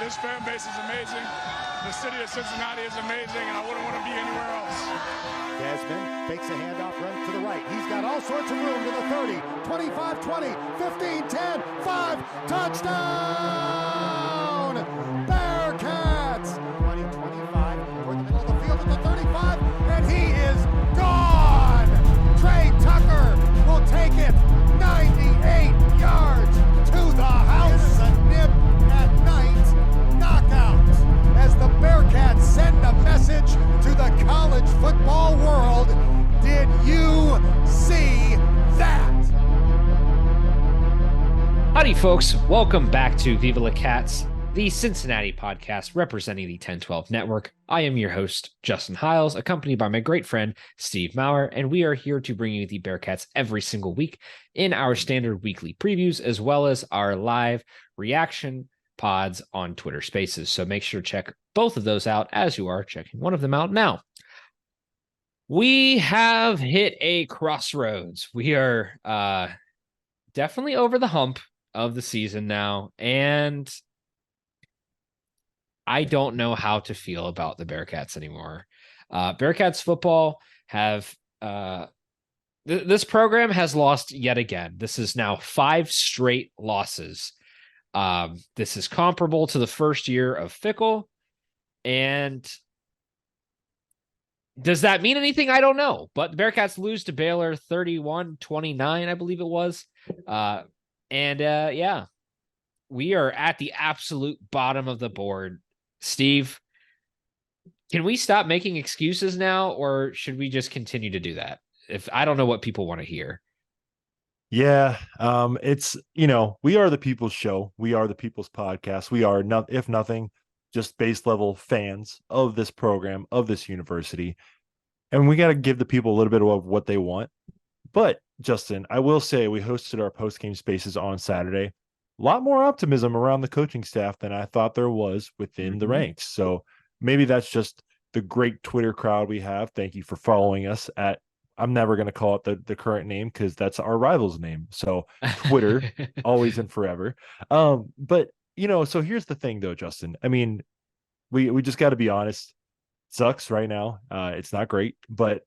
This fan base is amazing. The city of Cincinnati is amazing, and I wouldn't want to be anywhere else. Desmond fakes a handoff, runs to the right. He's got all sorts of room to the 30, 25, 20, 15, 10, 5, touchdown! Bearcats! 20, 25, toward the middle of the field at the 35, and he is gone! Trey Tucker will take it 98 yards to the house. A nip at night knockout as the Bearcats send a message to the college football world. Did you see that? Howdy, folks. Welcome back to Viva La Cats, the Cincinnati podcast representing the 1012 network. I am your host, Justin Hiles, accompanied by my great friend, Steve Maurer, and we are here to bring you the Bearcats every single week in our standard weekly previews, as well as our live reaction pods on Twitter Spaces. So make sure to check both of those out as you are checking one of them out now. We have hit a crossroads. We are definitely over the hump of the season now, and I don't know how to feel about the Bearcats anymore. Bearcats football have this program has lost yet again. This is now 5 straight losses. This is comparable to the first year of Fickle. And does that mean anything? I don't know. But the Bearcats lose to Baylor 31-29, I believe it was. Yeah, we are at the absolute bottom of the board. Steve, can we stop making excuses now, or should we just continue to do that? I don't know what people want to hear. Yeah, it's, we are the people's show. We are the people's podcast. We are, if nothing, just base level fans of this program, of this university. And we got to give the people a little bit of what they want. But Justin, I will say we hosted our post-game spaces on Saturday. A lot more optimism around the coaching staff than I thought there was within the ranks. So maybe that's just the great Twitter crowd we have. Thank you for following us at, I'm never going to call it the current name because that's our rival's name. So Twitter, always and forever. But so here's the thing though, Justin. I mean, we just got to be honest. It sucks right now. It's not great, but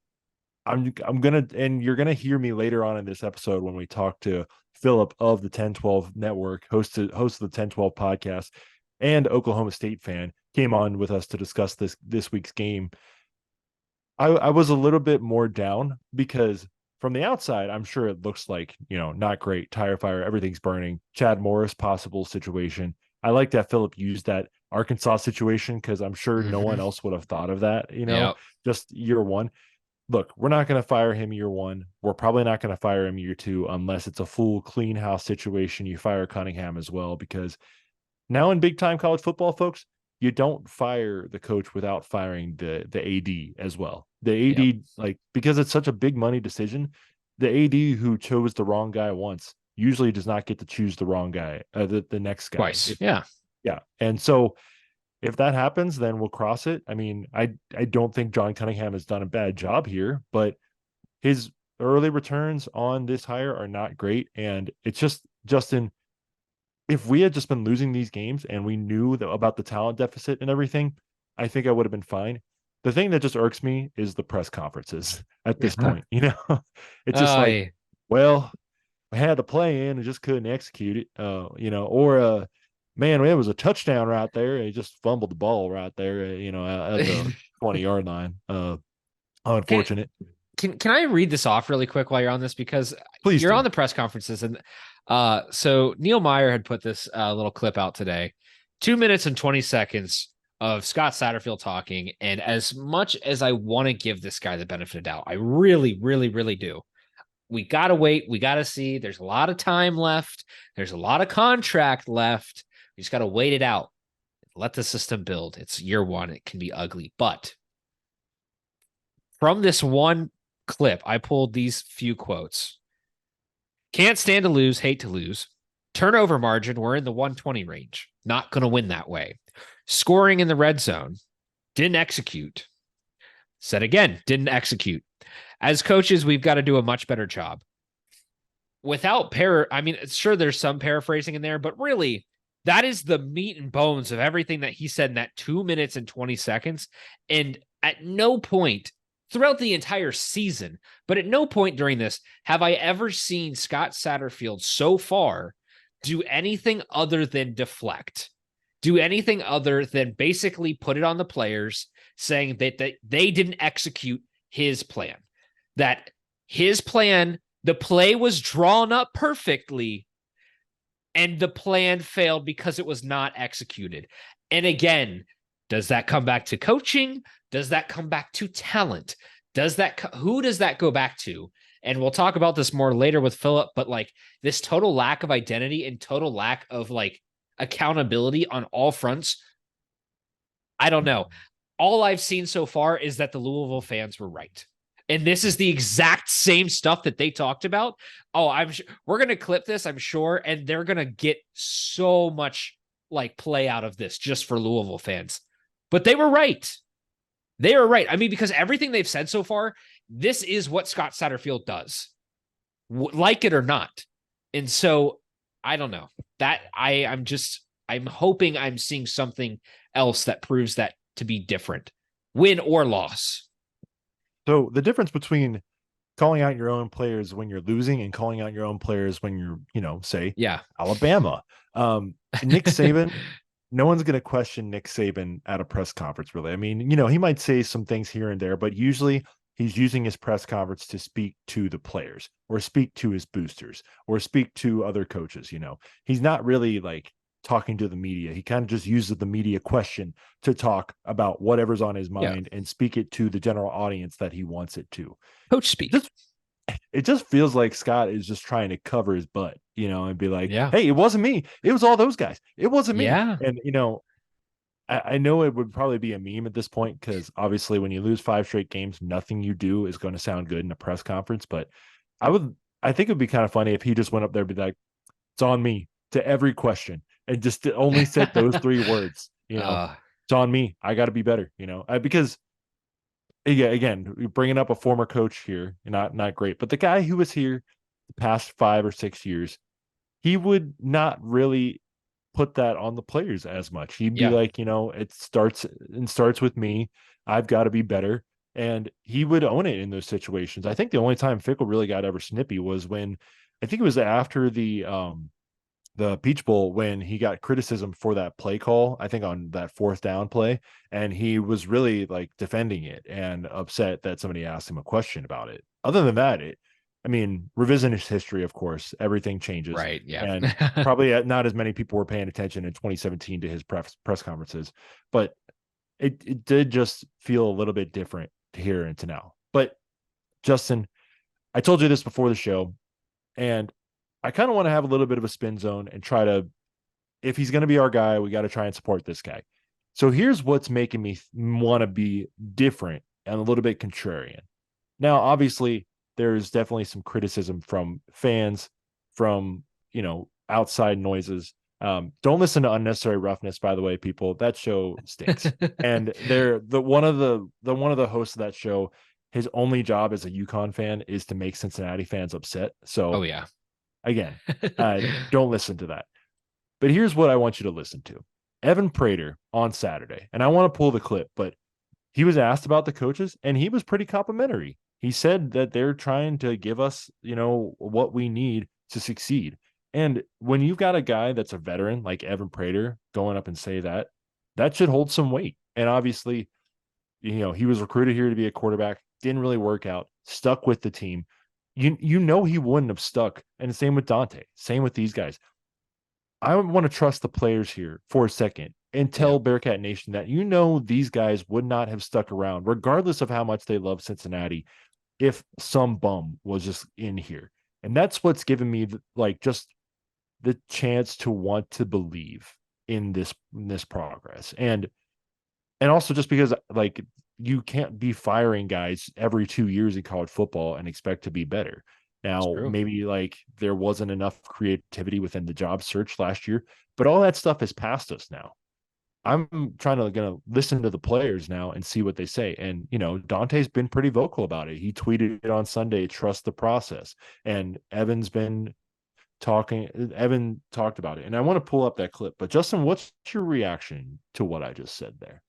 I'm gonna, and you're gonna hear me later on in this episode when we talk to Phillip of the 1012 network, host of the 1012 podcast, and Oklahoma State fan, came on with us to discuss this week's game. I was a little bit more down because from the outside, I'm sure it looks like, not great, tire fire, everything's burning, Chad Morris possible situation. I like that Phillip used that Arkansas situation because I'm sure no one else would have thought of that, just year one. Look, we're not going to fire him year one. We're probably not going to fire him year two unless it's a full clean house situation. You fire Cunningham as well, because now in big time college football, folks, you don't fire the coach without firing the AD as well. The AD, because it's such a big money decision, the AD who chose the wrong guy once usually does not get to choose the wrong guy, the next guy. Twice. Yeah. And so if that happens, then we'll cross it. I mean, I don't think John Cunningham has done a bad job here, but his early returns on this hire are not great. And it's just, Justin, if we had just been losing these games and we knew about the talent deficit and everything, I think I would have been fine. The thing that just irks me is the press conferences at this point. It's just well, we had the play in and just couldn't execute it, man, it was a touchdown right there. He just fumbled the ball right there, at the 20-yard line. Unfortunate. Can I read this off really quick while you're on this? Because Please you're do. on the press conferences. And so Neil Meyer had put this little clip out today, 2 minutes and 20 seconds of Scott Satterfield talking. And as much as I want to give this guy the benefit of doubt, I really, really, really do. We got to wait. We got to see. There's a lot of time left. There's a lot of contract left. You just got to wait it out. Let the system build. It's year one. It can be ugly. But from this one clip, I pulled these few quotes. Can't stand to lose, hate to lose. Turnover margin, we're in the 120 range. Not going to win that way. Scoring in the red zone. Didn't execute. Said again, didn't execute. As coaches, we've got to do a much better job. Without sure there's some paraphrasing in there, but really, That is the meat and bones of everything that he said in that 2 minutes and 20 seconds. And at no point throughout the entire season, but at no point during this have I ever seen Scott Satterfield so far do anything other than deflect, do anything other than basically put it on the players, saying that they didn't execute his plan, that his plan, the play was drawn up perfectly, and the plan failed because it was not executed. And again, does that come back to coaching? Does that come back to talent? Who does that go back to? And we'll talk about this more later with Phillip, but like this total lack of identity and total lack of like accountability on all fronts. I don't know. All I've seen so far is that the Louisville fans were right. And this is the exact same stuff that they talked about. Oh, we're going to clip this, I'm sure. And they're going to get so much like play out of this just for Louisville fans. But they were right. They were right. I mean, because everything they've said so far, this is what Scott Satterfield does, like it or not. And so I don't know that I'm hoping I'm seeing something else that proves that to be different, win or loss. So the difference between calling out your own players when you're losing and calling out your own players when you're, say, Alabama. Nick Saban, no one's going to question Nick Saban at a press conference, really. I mean, he might say some things here and there, but usually he's using his press conference to speak to the players or speak to his boosters or speak to other coaches. He's not really like talking to the media. He kind of just uses the media question to talk about whatever's on his mind and speak it to the general audience that he wants it to. Coach speak. It just feels like Scott is just trying to cover his butt, and be like, yeah, hey, it wasn't me. It was all those guys. It wasn't me. Yeah. And, I know it would probably be a meme at this point because obviously when you lose 5 straight games, nothing you do is going to sound good in a press conference. But I think it would be kind of funny if he just went up there and be like, it's on me to every question and just only said those 3 words, it's on me. I got to be better, because again, you're bringing up a former coach here, not great, but the guy who was here the past 5 or 6 years, he would not really put that on the players as much. He'd be like, it starts with me. I've got to be better. And he would own it in those situations. I think the only time Fickle really got ever snippy was when, I think it was after the Peach Bowl, when he got criticism for that play call, I think on that 4th down play. And he was really like defending it and upset that somebody asked him a question about it. Other than that, revisionist history, of course, everything changes. Right. Yeah. And probably not as many people were paying attention in 2017 to his press conferences, but it did just feel a little bit different to here and to now. But Justin, I told you this before the show, and I kind of want to have a little bit of a spin zone and try to, if he's going to be our guy, we got to try and support this guy. So here's what's making me want to be different and a little bit contrarian. Now, obviously, there's definitely some criticism from fans, from, outside noises. Don't listen to Unnecessary Roughness, by the way, people. That show stinks. And one of the hosts of that show, his only job as a UConn fan is to make Cincinnati fans upset. So, again, don't listen to that. But here's what I want you to listen to. Evan Prater on Saturday, and I want to pull the clip, but he was asked about the coaches, and he was pretty complimentary. He said that they're trying to give us, what we need to succeed. And when you've got a guy that's a veteran like Evan Prater going up and say that should hold some weight. And obviously, he was recruited here to be a quarterback, didn't really work out, stuck with the team. He wouldn't have stuck. And same with Dante, same with these guys. I want to trust the players here for a second and tell Bearcat Nation that these guys would not have stuck around, regardless of how much they love Cincinnati, if some bum was just in here. And that's what's given me just the chance to want to believe in this progress. And also just because you can't be firing guys every 2 years in college football and expect to be better. Now, maybe there wasn't enough creativity within the job search last year, but all that stuff has passed us now. I'm gonna listen to the players now and see what they say. And, Dante's been pretty vocal about it. He tweeted it on Sunday, trust the process. And Evan's been Evan talked about it, and I want to pull up that clip. But Justin, what's your reaction to what I just said there?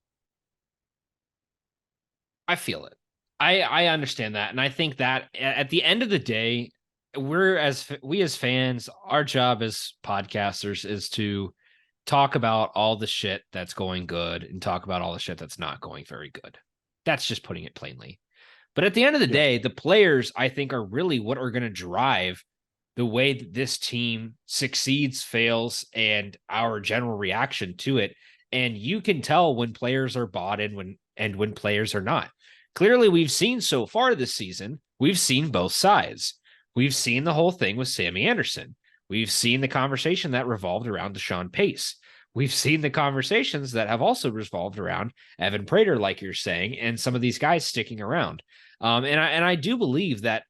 I feel it. I understand that, and I think that at the end of the day, we as fans, our job as podcasters is to talk about all the shit that's going good and talk about all the shit that's not going very good. That's just putting it plainly. But at the end of the day, the players, I think, are really what are going to drive the way that this team succeeds, fails, and our general reaction to it. And you can tell when players are bought in when players are not. Clearly, we've seen so far this season, we've seen both sides. We've seen the whole thing with Sammy Anderson. We've seen the conversation that revolved around Deshaun Pace. We've seen the conversations that have also revolved around Evan Prater, like you're saying, and some of these guys sticking around. And I do believe that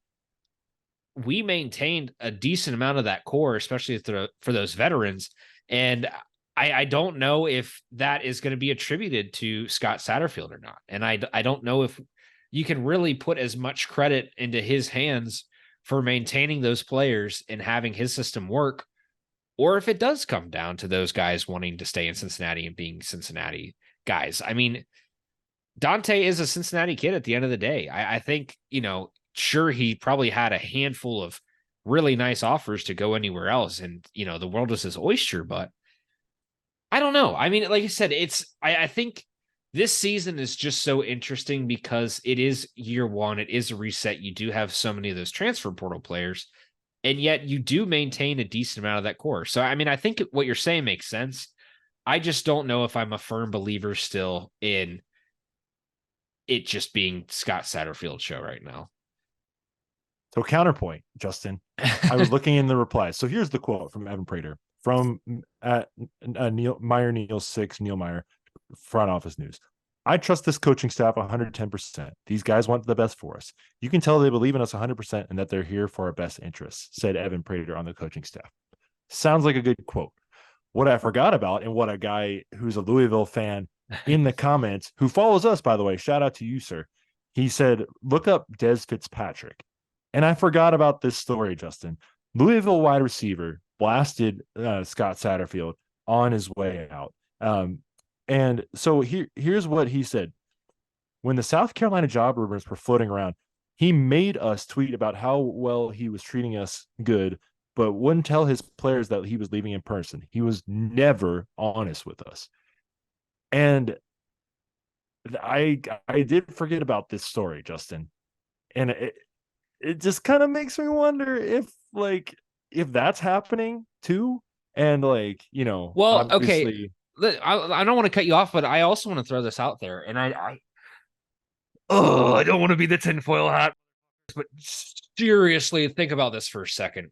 we maintained a decent amount of that core, especially for those veterans. And I don't know if that is going to be attributed to Scott Satterfield or not. And I don't know if you can really put as much credit into his hands for maintaining those players and having his system work, or if it does come down to those guys wanting to stay in Cincinnati and being Cincinnati guys. I mean, Dante is a Cincinnati kid at the end of the day. I think, sure, he probably had a handful of really nice offers to go anywhere else. And, the world is his oyster, but I don't know. I mean, like I said, I think this season is just so interesting because it is year one. It is a reset. You do have so many of those transfer portal players, and yet you do maintain a decent amount of that core. So, I mean, I think what you're saying makes sense. I just don't know if I'm a firm believer still in it just being Scott Satterfield's show right now. So counterpoint, Justin, I was looking in the replies. So here's the quote from Evan Prater from Neil Meyer 6, Neil Meyer, front office news. I trust this coaching staff 110%. These guys want the best for us. You can tell they believe in us 100% and that they're here for our best interests, said Evan Prater on the coaching staff. Sounds like a good quote. What I forgot about, and what a guy who's a Louisville fan in the comments, who follows us, by the way, shout out to you, sir. He said, look up Des Fitzpatrick. And I forgot about this story, Justin. Louisville wide receiver blasted Scott Satterfield on his way out. And so here's what he said. When the South Carolina job rumors were floating around, he made us tweet about how well he was treating us good, but wouldn't tell his players that he was leaving in person. He was never honest with us. And I did forget about this story, Justin. And it just kind of makes me wonder if that's happening too. And well, okay. I don't want to cut you off, but I also want to throw this out there. And I don't want to be the tinfoil hat, but seriously, think about this for a second.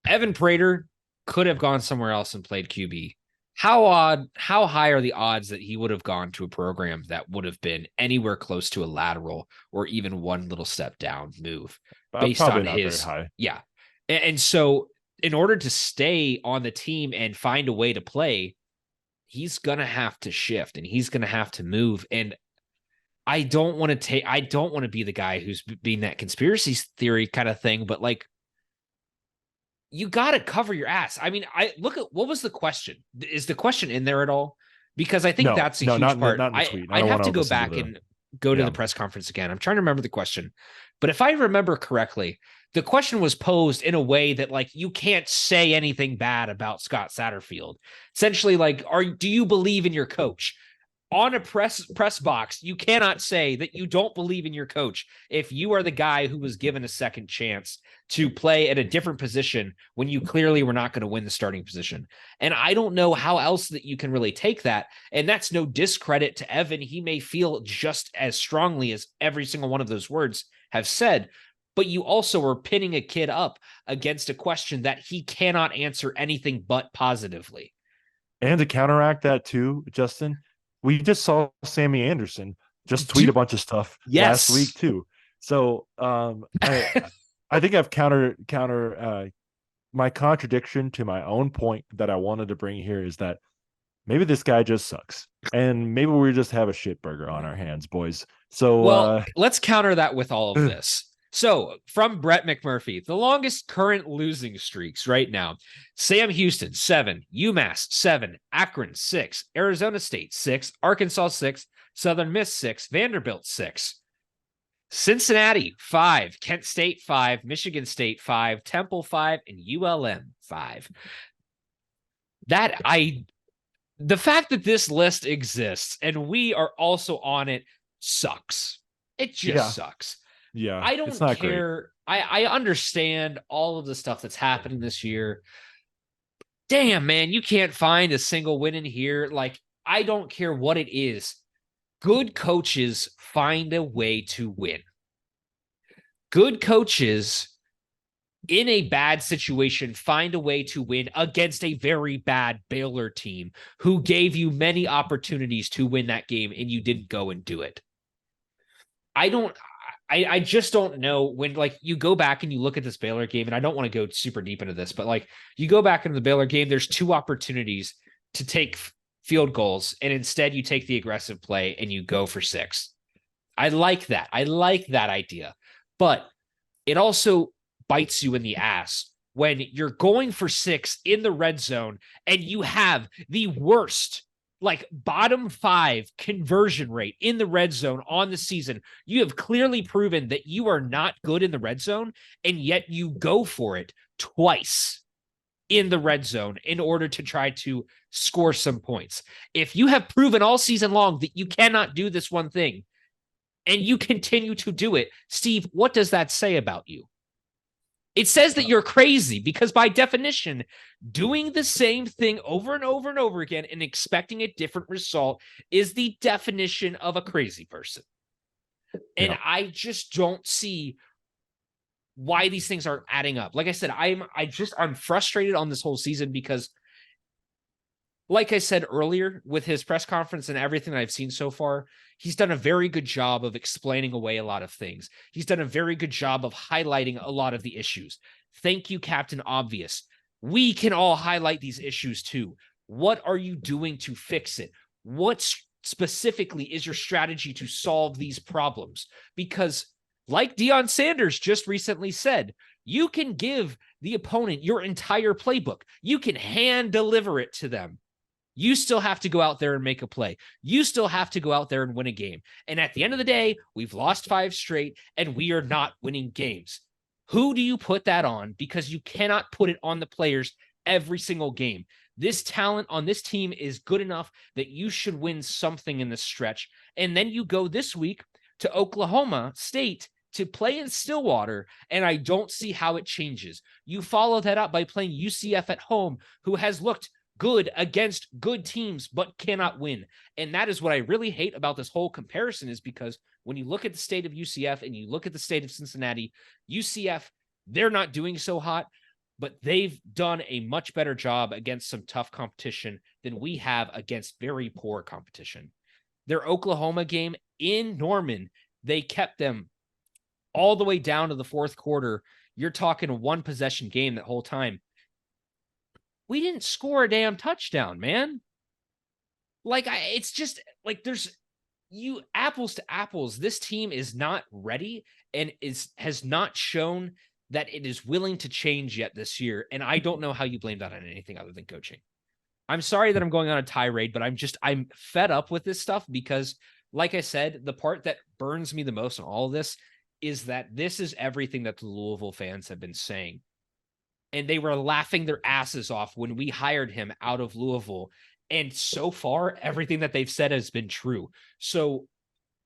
Evan Prater could have gone somewhere else and played QB. How high are the odds that he would have gone to a program that would have been anywhere close to a lateral or even one little step down move based on his very high. Yeah. And so in order to stay on the team and find a way to play, he's going to have to shift and he's going to have to move. And I don't want to be the guy who's being that conspiracy theory kind of thing, but you got to cover your ass. I mean, I look at what was the question? Is the question in there at all? Because I think that's a huge part. Not in the tweet. I'd have to go back and go to the press conference again. I'm trying to remember the question, but if I remember correctly, the question was posed in a way that you can't say anything bad about Scott Satterfield. Essentially, do you believe in your coach? On a press box, you cannot say that you don't believe in your coach if you are the guy who was given a second chance to play at a different position when you clearly were not going to win the starting position. And I don't know how else that you can really take that. And that's no discredit to Evan. He may feel just as strongly as every single one of those words have said, but you also are pinning a kid up against a question that he cannot answer anything but positively. And to counteract that too, Justin, we just saw Sammy Anderson just tweet a bunch of stuff last week too. So I think I've counter my contradiction to my own point that I wanted to bring here is that maybe this guy just sucks, and maybe we just have a shit burger on our hands, boys. So let's counter that with all of this. So from Brett McMurphy, the longest current losing streaks right now: Sam Houston 7, UMass 7, Akron 6, Arizona State 6, Arkansas 6, Southern Miss 6, Vanderbilt 6, Cincinnati 5, Kent State 5, Michigan State 5, Temple 5, and ULM 5. The fact that this list exists and we are also on it sucks. It just sucks. Yeah, I don't it's not care. I understand all of the stuff that's happening this year. Damn, man, you can't find a single win in here. Like, I don't care what it is. Good coaches find a way to win. Good coaches in a bad situation find a way to win against a very bad Baylor team who gave you many opportunities to win that game and you didn't go and do it. I just don't know when, like, you go back and you look at this Baylor game, and I don't want to go super deep into this, but like, you go back into the Baylor game, there's 2 opportunities to take field goals, and instead you take the aggressive play and you go for 6. I like that. I like that idea, but it also bites you in the ass when you're going for 6 in the red zone and you have the worst, like, bottom 5 conversion rate in the red zone on the season. You have clearly proven that you are not good in the red zone, and yet you go for it twice in the red zone in order to try to score some points. If you have proven all season long that you cannot do this one thing and you continue to do it, Steve, what does that say about you? It says that you're crazy, because by definition, doing the same thing over and over and over again and expecting a different result is the definition of a crazy person. And I just don't see why these things aren't adding up. Like I said, I'm frustrated on this whole season because, like I said earlier, with his press conference and everything I've seen so far, he's done a very good job of explaining away a lot of things. He's done a very good job of highlighting a lot of the issues. Thank you, Captain Obvious. We can all highlight these issues too. What are you doing to fix it? What specifically is your strategy to solve these problems? Because, like Deion Sanders just recently said, you can give the opponent your entire playbook. You can hand deliver it to them. You still have to go out there and make a play. You still have to go out there and win a game. And at the end of the day, we've lost 5 straight and we are not winning games. Who do you put that on? Because you cannot put it on the players every single game. This talent on this team is good enough that you should win something in this stretch. And then you go this week to Oklahoma State to play in Stillwater, and I don't see how it changes. You follow that up by playing UCF at home, who has looked good against good teams, but cannot win. And that is what I really hate about this whole comparison, is because when you look at the state of UCF and you look at the state of Cincinnati, UCF, they're not doing so hot, but they've done a much better job against some tough competition than we have against very poor competition. Their Oklahoma game in Norman, they kept them all the way down to the 4th quarter. You're talking a 1-possession game that whole time. We didn't score a damn touchdown, man. Like, it's just like, there's you apples to apples. This team is not ready and has not shown that it is willing to change yet this year. And I don't know how you blame that on anything other than coaching. I'm sorry that I'm going on a tirade, but I'm fed up with this stuff because, like I said, the part that burns me the most in all of this is that this is everything that the Louisville fans have been saying. And they were laughing their asses off when we hired him out of Louisville. And so far, everything that they've said has been true. So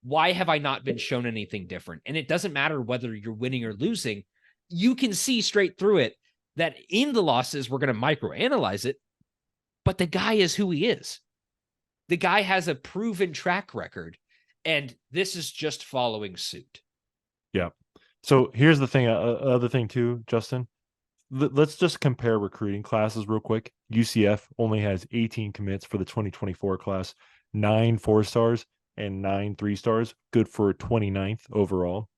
why have I not been shown anything different? And it doesn't matter whether you're winning or losing. You can see straight through it that in the losses, we're going to microanalyze it. But the guy is who he is. The guy has a proven track record. And this is just following suit. Yeah. So here's the thing. Other thing too, Justin. Let's just compare recruiting classes real quick. UCF only has 18 commits for the 2024 class, 9 4-stars and 9 3-stars, good for 29th overall.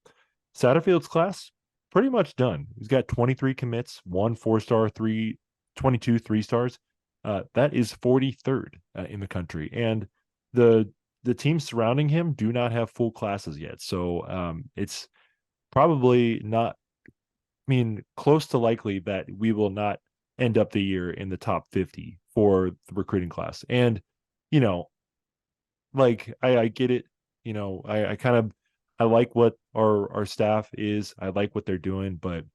Satterfield's class, pretty much done. He's got 23 commits, 1 4-star, 22 3-stars. That is 43rd in the country. And the teams surrounding him do not have full classes yet. So it's probably not, close to likely that we will not end up the year in the top 50 for the recruiting class. And, I get it. I like what our staff is. I like what they're doing, but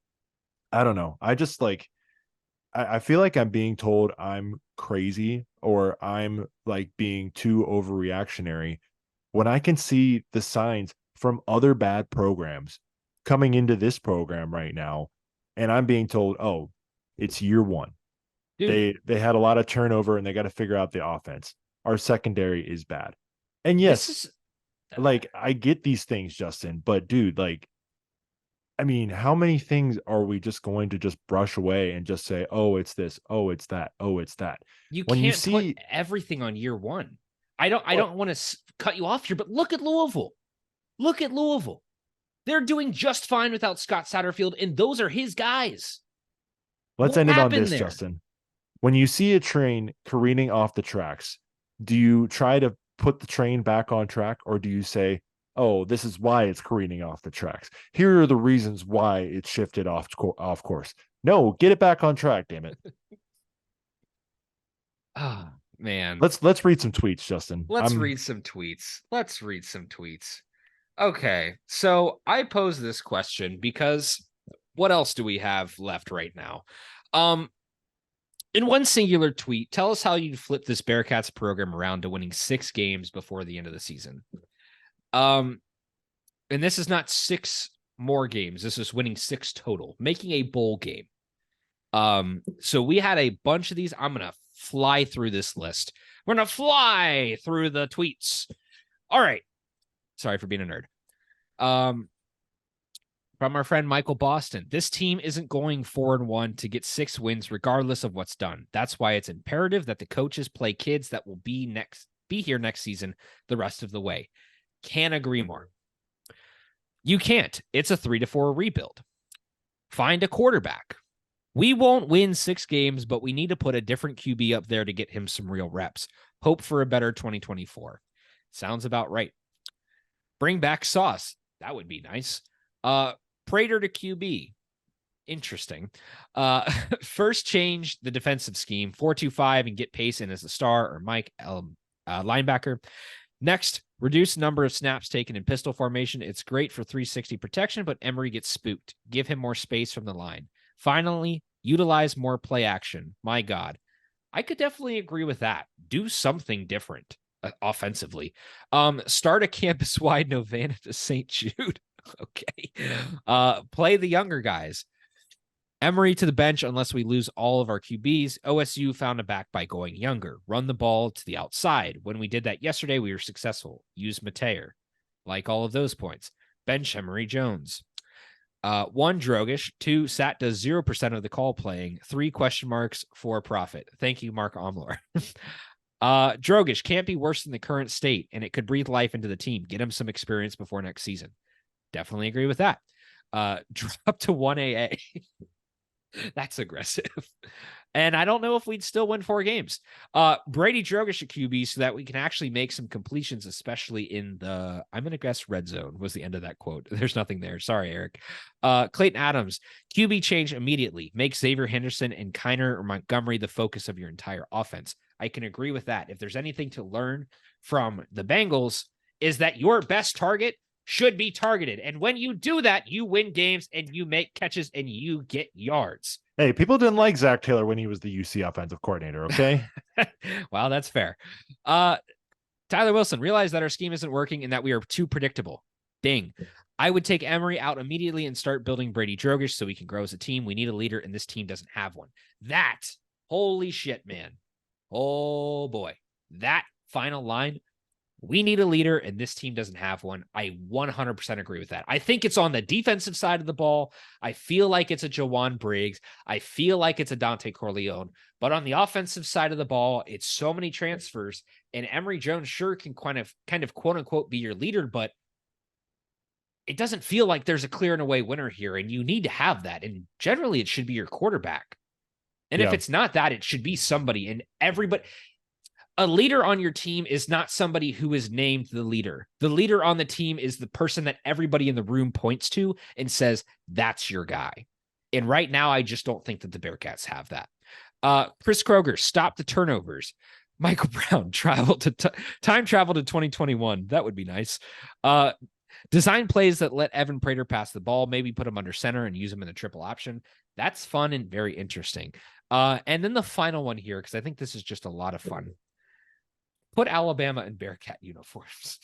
I don't know. I just I feel like I'm being told I'm crazy or I'm being too overreactionary when I can see the signs from other bad programs coming into this program right now. And I'm being told, oh, it's year one. Dude, They had a lot of turnover and they got to figure out the offense. Our secondary is bad. And yes, this is I get these things, Justin, but dude, how many things are we just going to just brush away and just say, oh, it's this, oh, it's that, oh, it's that? you When can't put everything on year one. I don't want to cut you off here, but look at Louisville. Look at Louisville. They're doing just fine without Scott Satterfield, and those are his guys. Let's What end it on happened this, there? Justin. When you see a train careening off the tracks, do you try to put the train back on track, or do you say, oh, this is why it's careening off the tracks? Here are the reasons why it shifted off course. No, get it back on track, damn it. Oh, man. Let's read some tweets, Justin. Let's read some tweets. Okay, so I pose this question because what else do we have left right now? In one singular tweet, tell us how you'd flip this Bearcats program around to winning 6 games before the end of the season. And this is not 6 more games. This is winning 6 total, making a bowl game. So we had a bunch of these. I'm going to fly through this list. We're going to fly through the tweets. All right. Sorry for being a nerd. From our friend Michael Boston, this team isn't going 4-1 to get 6 wins regardless of what's done. That's why it's imperative that the coaches play kids that will be here next season the rest of the way. Can't agree more. You can't. It's a 3-4 rebuild. Find a quarterback. We won't win 6 games, but we need to put a different QB up there to get him some real reps. Hope for a better 2024. Sounds about right. Bring back Sauce. That would be nice. Prater to QB. Interesting. First change the defensive scheme, 4-2-5, and get Payson as the star or Mike linebacker. Next, reduce number of snaps taken in pistol formation. It's great for 360 protection, but Emory gets spooked. Give him more space from the line. Finally, utilize more play action. My God. I could definitely agree with that. Do something different offensively. Start a campus-wide Novena to St. Jude. Okay. Play the younger guys. Emory to the bench unless we lose all of our QBs. OSU found a back by going younger. Run the ball to the outside. When we did that yesterday, we were successful. Use Mateer. Like all of those points. Bench Emory Jones. 1, Drogish. 2, Sat does 0% of the call playing. 3, question marks, for profit. Thank you, Mark Omler. Drogish can't be worse than the current state, and it could breathe life into the team. Get him some experience before next season. Definitely agree with that. Drop to 1AA. That's aggressive. And I don't know if we'd still win 4 games. Brady Drogish at QB so that we can actually make some completions, especially in the, I'm going to guess red zone was the end of that quote. There's nothing there. Sorry, Eric. Clayton Adams, QB change immediately. Make Xavier Henderson and Kiner or Montgomery the focus of your entire offense. I can agree with that. If there's anything to learn from the Bengals is that your best target should be targeted. And when you do that, you win games and you make catches and you get yards. Hey, people didn't like Zach Taylor when he was the UC offensive coordinator, okay? Well, that's fair. Tyler Wilson, realized that our scheme isn't working and that we are too predictable. Ding. I would take Emory out immediately and start building Brady Drogish so we can grow as a team. We need a leader, and this team doesn't have one. That, holy shit, man. Oh, boy. That final line, we need a leader, and this team doesn't have one. I 100% agree with that. I think it's on the defensive side of the ball. I feel like it's a Jawan Briggs. I feel like it's a Dante Corleone. But on the offensive side of the ball, it's so many transfers, and Emory Jones sure can kind of quote-unquote be your leader, but it doesn't feel like there's a clear and away winner here, and you need to have that. And generally, it should be your quarterback. And if it's not that, it should be somebody. And everybody... A leader on your team is not somebody who is named the leader. The leader on the team is the person that everybody in the room points to and says, that's your guy. And right now, I just don't think that the Bearcats have that. Chris Kroger, stop the turnovers. Michael Brown time travel to 2021. That would be nice. Design plays that let Evan Prater pass the ball, maybe put him under center and use him in a triple option. That's fun and very interesting. And then the final one here, because I think this is just a lot of fun. Put Alabama in Bearcat uniforms.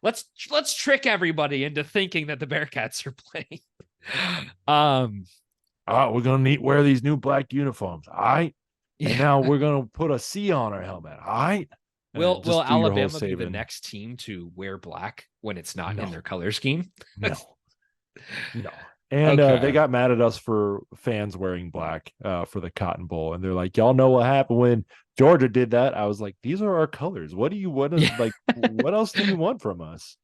Let's trick everybody into thinking that the Bearcats are playing. We're gonna wear these new black uniforms. All right. Yeah. And now we're gonna put a C on our helmet. All right. Will Alabama be the next team to wear black when it's not in their color scheme? No. And they got mad at us for fans wearing black for the Cotton Bowl, and they're like, "Y'all know what happened when Georgia did that?" I was like, "These are our colors. What else do you want from us?"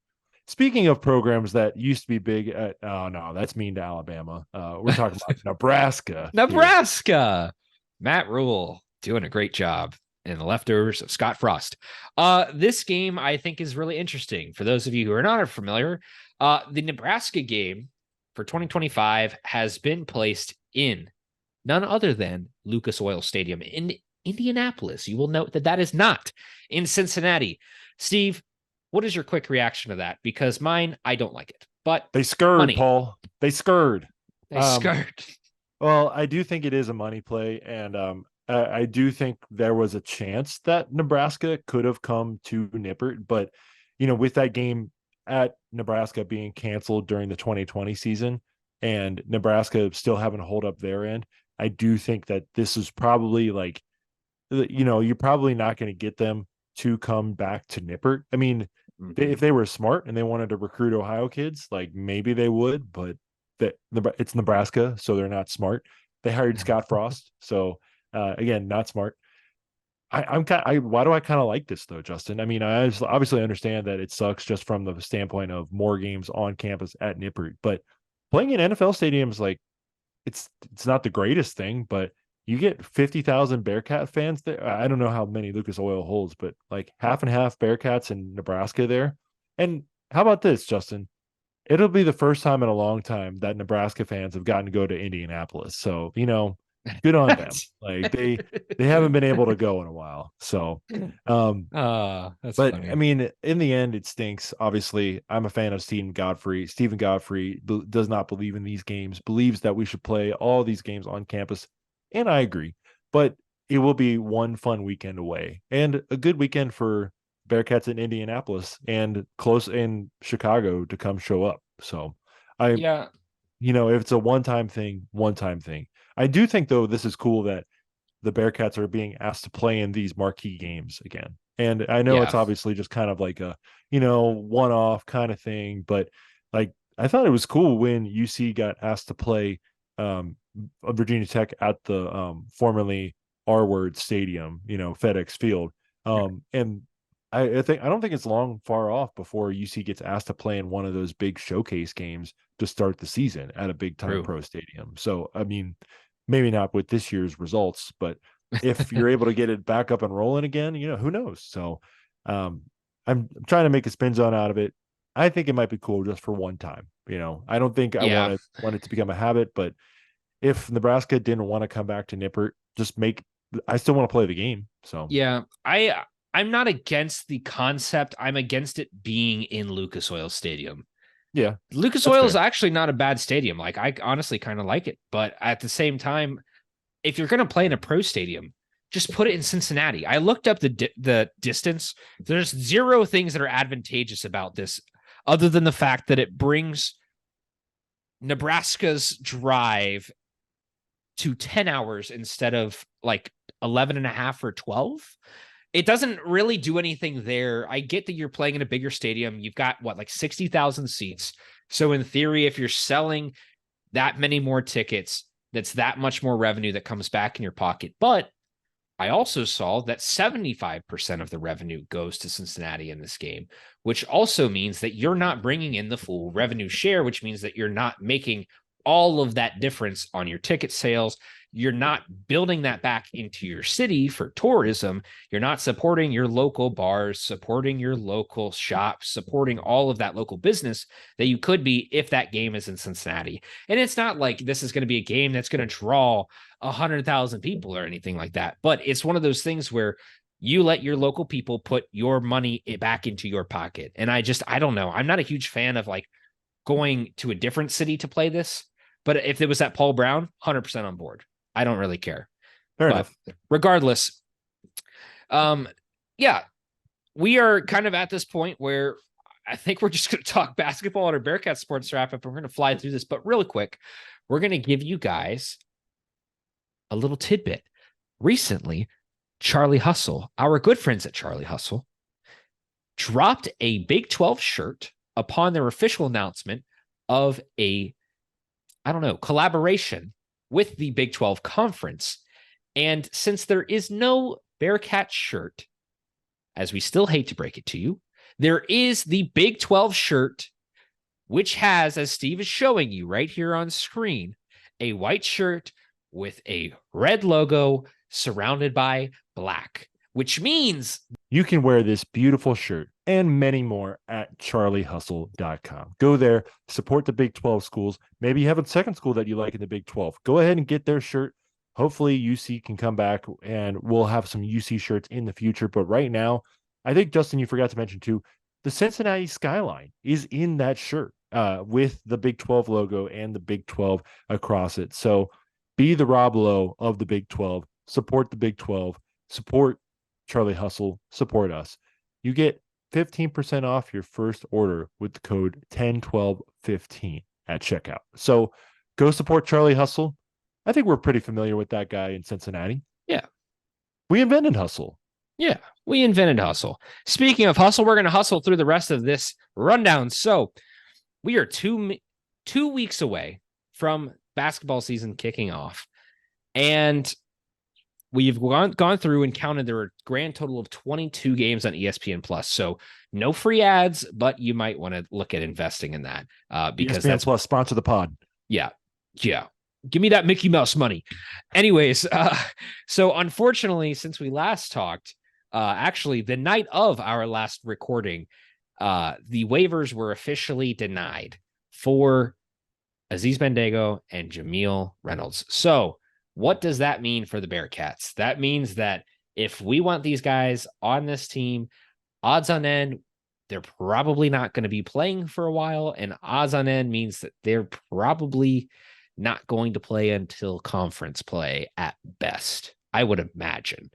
Speaking of programs that used to be big, no, that's mean to Alabama. We're talking about Nebraska. Nebraska. Matt Rule doing a great job. And the leftovers of Scott Frost. This game, I think, is really interesting. For those of you who are not familiar, the Nebraska game for 2025 has been placed in none other than Lucas Oil Stadium in Indianapolis. You will note that is not in Cincinnati. Steve, what is your quick reaction to that? Because mine, I don't like it. But they scurred, Paul. They scurred. They scurred. Well, I do think it is a money play, and I do think there was a chance that Nebraska could have come to Nippert, but with that game at Nebraska being canceled during the 2020 season and Nebraska still having to hold up their end, I do think that this is probably you're probably not going to get them to come back to Nippert. I mean, if they were smart and they wanted to recruit Ohio kids, maybe they would, but it's Nebraska, so they're not smart. They hired Scott Frost, so again, not smart. Why do I kind of like this though, Justin? I mean, I obviously understand that it sucks just from the standpoint of more games on campus at Nippert, but playing in NFL stadiums, it's not the greatest thing, but you get 50,000 Bearcat fans there. I don't know how many Lucas Oil holds, but half and half Bearcats in Nebraska there. And how about this, Justin? It'll be the first time in a long time that Nebraska fans have gotten to go to Indianapolis. So, good on them. They haven't been able to go in a while. So, that's funny. I mean, in the end, it stinks. Obviously, I'm a fan of Stephen Godfrey. Stephen Godfrey does not believe in these games, believes that we should play all these games on campus. And I agree, but it will be one fun weekend away and a good weekend for Bearcats in Indianapolis and close in Chicago to come show up. So if it's a one-time thing. I do think, though, this is cool that the Bearcats are being asked to play in these marquee games again. And I know it's obviously just kind of like a, one-off kind of thing, but I thought it was cool when UC got asked to play Virginia Tech at the formerly R-Word Stadium, FedEx Field. And I don't think it's far off before UC gets asked to play in one of those big showcase games to start the season at a big time pro stadium. So, I mean, maybe not with this year's results, but if you're able to get it back up and rolling again, who knows? So, I'm trying to make a spin zone out of it. I think it might be cool just for one time. I don't think I want it to become a habit, but if Nebraska didn't want to come back to Nippert, I still want to play the game. So, yeah, I'm not against the concept. I'm against it being in Lucas Oil Stadium. Yeah. Lucas Oil is actually not a bad stadium. I honestly kind of like it. But at the same time, if you're going to play in a pro stadium, just put it in Cincinnati. I looked up the distance. There's zero things that are advantageous about this other than the fact that it brings Nebraska's drive to 10 hours instead of 11 and a half or 12. It doesn't really do anything there. I get that you're playing in a bigger stadium. You've got 60,000 seats. So in theory, if you're selling that many more tickets, that's that much more revenue that comes back in your pocket. But I also saw that 75% of the revenue goes to Cincinnati in this game, which also means that you're not bringing in the full revenue share, which means that you're not making all of that difference on your ticket sales. you're not building that back into your city for tourism. You're not supporting your local bars, supporting your local shops, supporting all of that local business that you could be if that game is in Cincinnati. And it's not like this is going to be a game that's going to draw 100,000 people or anything like that. But it's one of those things where you let your local people put your money back into your pocket. And I don't know. I'm not a huge fan of like going to a different city to play this. But if it was at Paul Brown, 100% on board. I don't really care. Fair enough. Regardless, yeah, we are kind of at this point where I think we're just going to talk basketball on our Bearcat Sports Wrap Up. We're going to fly through this, but really quick, we're going to give you guys a little tidbit. Recently, Charlie Hustle, our good friends at Charlie Hustle, dropped a Big 12 shirt upon their official announcement of a, collaboration with the Big 12 Conference. And since there is no Bearcat shirt, as we still hate to break it to you, there is the Big 12 shirt, which has, as Steve is showing you right here on screen, a white shirt with a red logo surrounded by black, which means you can wear this beautiful shirt and many more at charliehustle.com. Go there, support the Big 12 schools. Maybe you have a second school that you like in the Big 12. Go ahead and get their shirt. Hopefully UC can come back and we'll have some UC shirts in the future. But right now, I think, Justin, you forgot to mention too, the Cincinnati skyline is in that shirt with the Big 12 logo and the Big 12 across it. So be the Rob Lowe of the Big 12. Support the Big 12. Support Charlie Hustle. Support us. You get 15% off your first order with the code 101215 at checkout. So go support Charlie Hustle. I think we're pretty familiar with that guy in Cincinnati. Yeah. We invented hustle. Yeah, we invented hustle. Speaking of hustle, we're going to hustle through the rest of this rundown. So we are two weeks away from basketball season kicking off. And we've gone through and counted there were a grand total of 22 games on ESPN Plus. So no free ads, but you might want to look at investing in that because ESPN that's Plus sponsor the pod. Yeah. Give me that Mickey Mouse money. Anyways, so unfortunately, since we last talked, actually the night of our last recording, the waivers were officially denied for Aziz Bandaogo and Jameel Reynolds. So what does that mean for the Bearcats? That means that if we want these guys on this team, odds on end, they're probably not going to be playing for a while. And odds on end means that they're probably not going to play until conference play at best, I would imagine.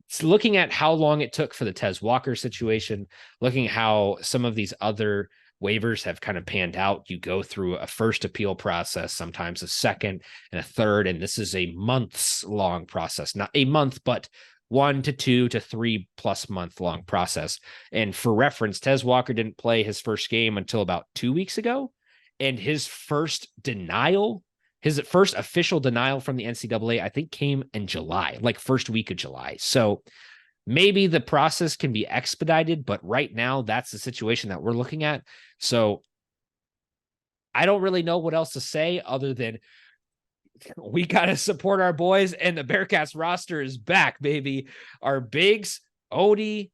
So looking at how long it took for the Tez Walker situation, looking at how some of these other waivers have kind of panned out, you go through a first appeal process, sometimes a second and a third, and this is a months long process, not a month, but 1 to 2 to 3+ month long process. And for reference, Tez Walker didn't play his first game until about 2 weeks ago. And his first official denial from the NCAA, I think, came in July, like first week of July. So maybe the process can be expedited, but right now that's the situation that we're looking at. So I don't really know what else to say other than we got to support our boys, and the Bearcats roster is back, baby. Our bigs, Odie,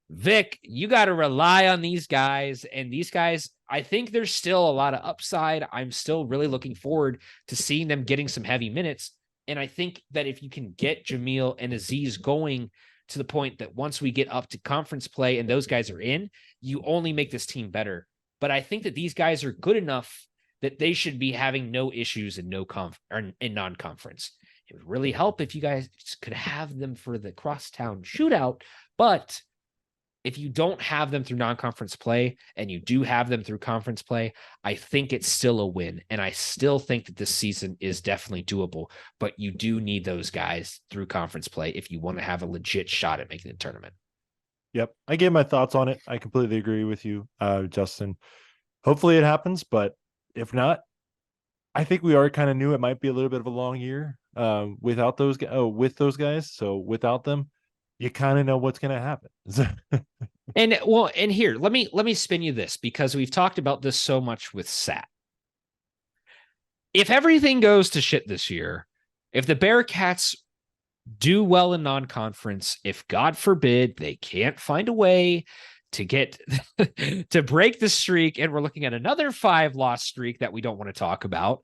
Vic, you got to rely on these guys, and these guys, I think there's still a lot of upside. I'm still really looking forward to seeing them getting some heavy minutes. And I think that if you can get Jameel and Aziz going to the point that once we get up to conference play and those guys are in, you only make this team better. But I think that these guys are good enough that they should be having no issues in non-conference. It would really help if you guys could have them for the crosstown shootout, but if you don't have them through non-conference play and you do have them through conference play, I think it's still a win. And I still think that this season is definitely doable, but you do need those guys through conference play if you want to have a legit shot at making the tournament. Yep. I gave my thoughts on it. I completely agree with you, Justin. Hopefully it happens, but if not, I think we already kind of knew it might be a little bit of a long year without those with those guys. So without them, you kind of know what's going to happen. And here, let me spin you this, because we've talked about this so much with Sat. If everything goes to shit this year, If the Bearcats do well in non-conference, if God forbid they can't find a way to get to break the streak, and we're looking at another 5-loss streak that we don't want to talk about,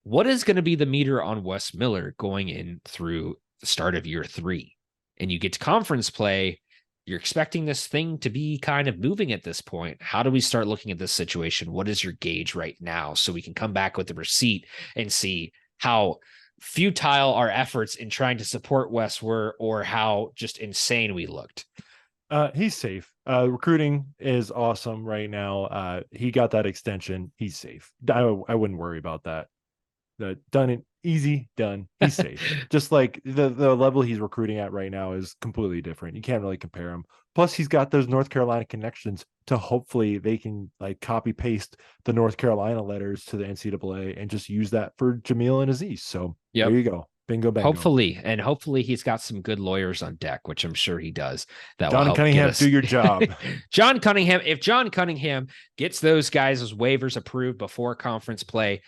what is going to be the meter on Wes Miller going in through the start of year 3? And you get to conference play, you're expecting this thing to be kind of moving at this point. How do we start looking at this situation? What is your gauge right now, so we can come back with the receipt and see how futile our efforts in trying to support Wes were, or how just insane we looked? He's safe. Recruiting is awesome right now. He got that extension. He's safe. I wouldn't worry about that. Done it easy, done. He's safe. Just like the level he's recruiting at right now is completely different. You can't really compare him. Plus, he's got those North Carolina connections to hopefully they can like copy paste the North Carolina letters to the NCAA and just use that for Jamil and Aziz. So There you go. Bingo bango. Hopefully he's got some good lawyers on deck, which I'm sure he does. That John will help Cunningham, do your job. John Cunningham, if John Cunningham gets those guys' waivers approved before conference play,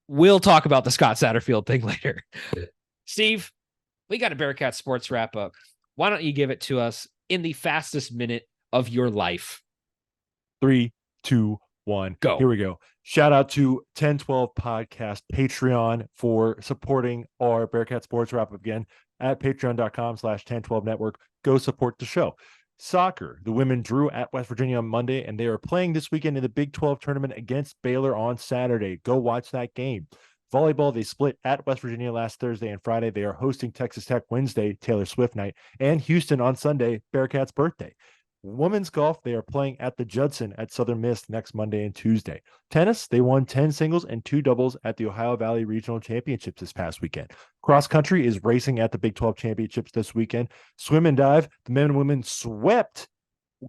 we'll talk about the Scott Satterfield thing later. Steve, we got a Bearcat sports wrap up. Why don't you give it to us in the fastest minute of your life? 3, 2, 1, go. Here we go. Shout out to 1012 Podcast Patreon for supporting our Bearcat Sports Wrap Up again at patreon.com/1012 Network. Go support the show. Soccer, the women drew at West Virginia on Monday, and they are playing this weekend in the Big 12 tournament against Baylor on Saturday. Go watch that game. Volleyball, they split at West Virginia last Thursday and Friday. They are hosting Texas Tech Wednesday, Taylor Swift night, and Houston on Sunday, Bearcats birthday. Women's golf, they are playing at the Judson at Southern Miss next Monday and Tuesday. Tennis, they won 10 singles and 2 doubles at the Ohio Valley Regional Championships this past weekend. Cross country is racing at the Big 12 Championships this weekend. Swim and dive, the men and women swept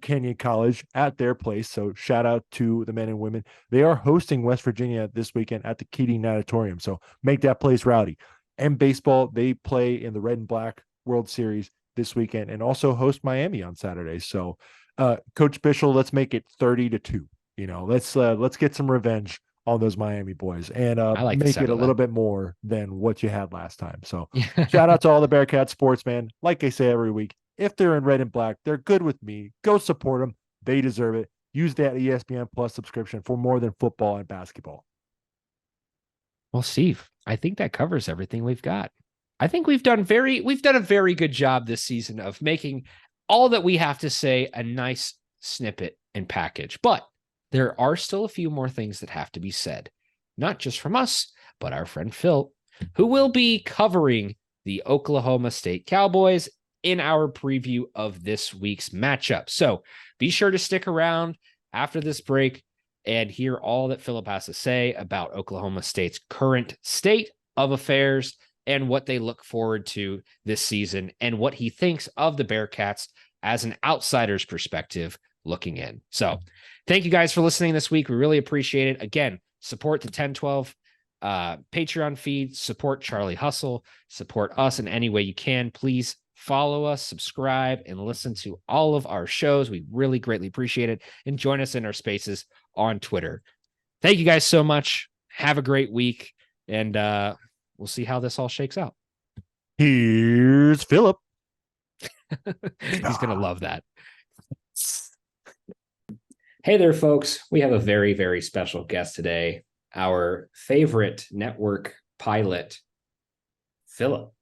Kenyon College at their place. So shout out to the men and women. They are hosting West Virginia this weekend at the Keating Natatorium. So make that place rowdy. And baseball, they play in the Red and Black World Series this weekend and also host Miami on Saturday. So Coach Bishel, let's make it 30-2. Let's get some revenge on those Miami boys and make it a little bit more than what you had last time. So shout out to all the Bearcat sportsmen. Like I say every week, if they're in red and black, they're good with me. Go support them. They deserve it. Use that ESPN Plus subscription for more than football and basketball. Well, Steve, I think that covers everything we've got. I think we've done a very good job this season of making all that we have to say a nice snippet and package. But there are still a few more things that have to be said, not just from us, but our friend Phil, who will be covering the Oklahoma State Cowboys in our preview of this week's matchup. So be sure to stick around after this break and hear all that Phillip has to say about Oklahoma State's current state of affairs and what they look forward to this season and what he thinks of the Bearcats as an outsider's perspective looking in. So thank you guys for listening this week. We really appreciate it. Again, support the 1012 Patreon feed, support Charlie Hustle, support us in any way you can. Please follow us, subscribe, and listen to all of our shows. We really greatly appreciate it. And join us in our spaces on Twitter. Thank you guys so much. Have a great week. And we'll see how this all shakes out. Here's Phillip. He's going to love that. Hey there, folks. We have a very, very special guest today. Our favorite network pilot, Phillip.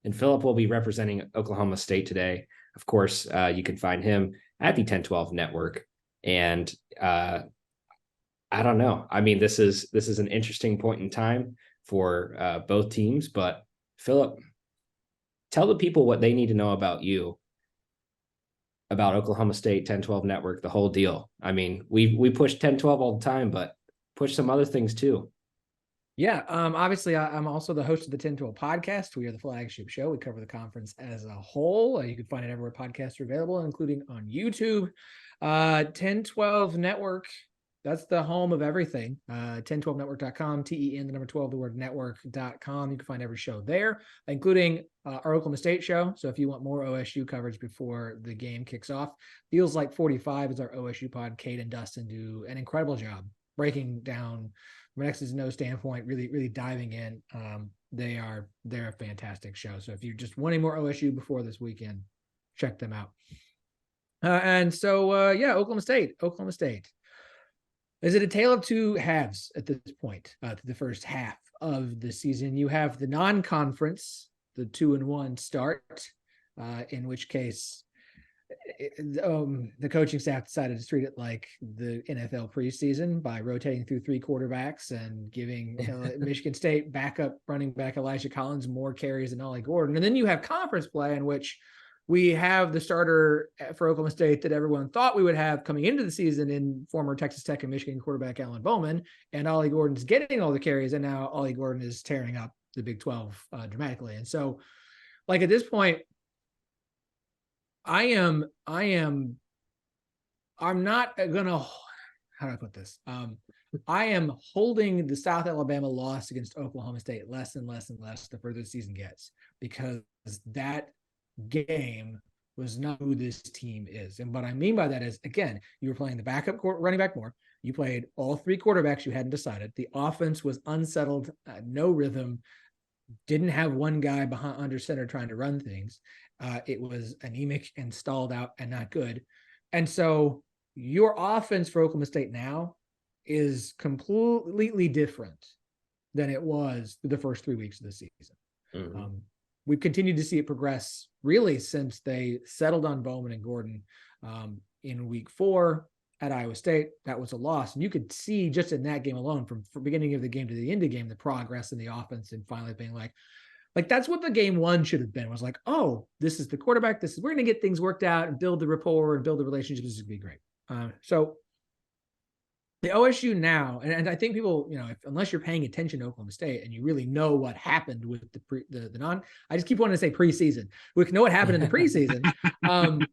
And Phillip will be representing Oklahoma State today. Of course, you can find him at the 1012 Network. And I don't know. I mean, this is an interesting point in time for both teams. But Phillip, tell the people what they need to know about you, about Oklahoma State, 1012 Network, the whole deal. I mean, we push 1012 all the time, but push some other things too. Yeah, obviously, I'm also the host of the 1012 podcast. We are the flagship show. We cover the conference as a whole. You can find it everywhere podcasts are available, including on YouTube. 1012 Network, that's the home of everything. 1012network.com, TEN, the number 12, the word network.com. You can find every show there, including our Oklahoma State show. So if you want more OSU coverage before the game kicks off, Feels Like 45 is our OSU pod. Kate and Dustin do an incredible job breaking down from an X's and O standpoint, really diving in. They're a fantastic show. So if you're just wanting more OSU before this weekend, check them out. Oklahoma State. Is it a tale of two halves at this point? The first half of the season, you have the non-conference, the 2-1 start, in which case the coaching staff decided to treat it like the NFL preseason by rotating through 3 quarterbacks and giving Michigan State running back Elijah Collins more carries than Ollie Gordon. And then you have conference play, in which we have the starter for Oklahoma State that everyone thought we would have coming into the season in former Texas Tech and Michigan quarterback Alan Bowman, and Ollie Gordon's getting all the carries, and now Ollie Gordon is tearing up the Big 12 dramatically. And so, like, at this point, I'm not gonna, how do I put this? I am holding the South Alabama loss against Oklahoma State less and less and less the further the season gets, because that game was not who this team is. And what I mean by that is, again, you were playing the backup running back more. You played all 3 quarterbacks you hadn't decided. The offense was unsettled, no rhythm, didn't have one guy behind under center trying to run things. It was anemic and stalled out and not good. And so your offense for Oklahoma State now is completely different than it was through the first 3 weeks of the season. Mm-hmm. We've continued to see it progress really since they settled on Bowman and Gordon in week 4 at Iowa State. That was a loss. And you could see just in that game alone, from beginning of the game to the end of the game, the progress in the offense, and finally being like that's what the game 1 should have been, was like, oh, this is the quarterback. We're going to get things worked out and build the rapport and build the relationships. This is going to be great. So the OSU now, and I think people, unless you're paying attention to Oklahoma State and you really know what happened with I just keep wanting to say preseason. We know what happened in the preseason.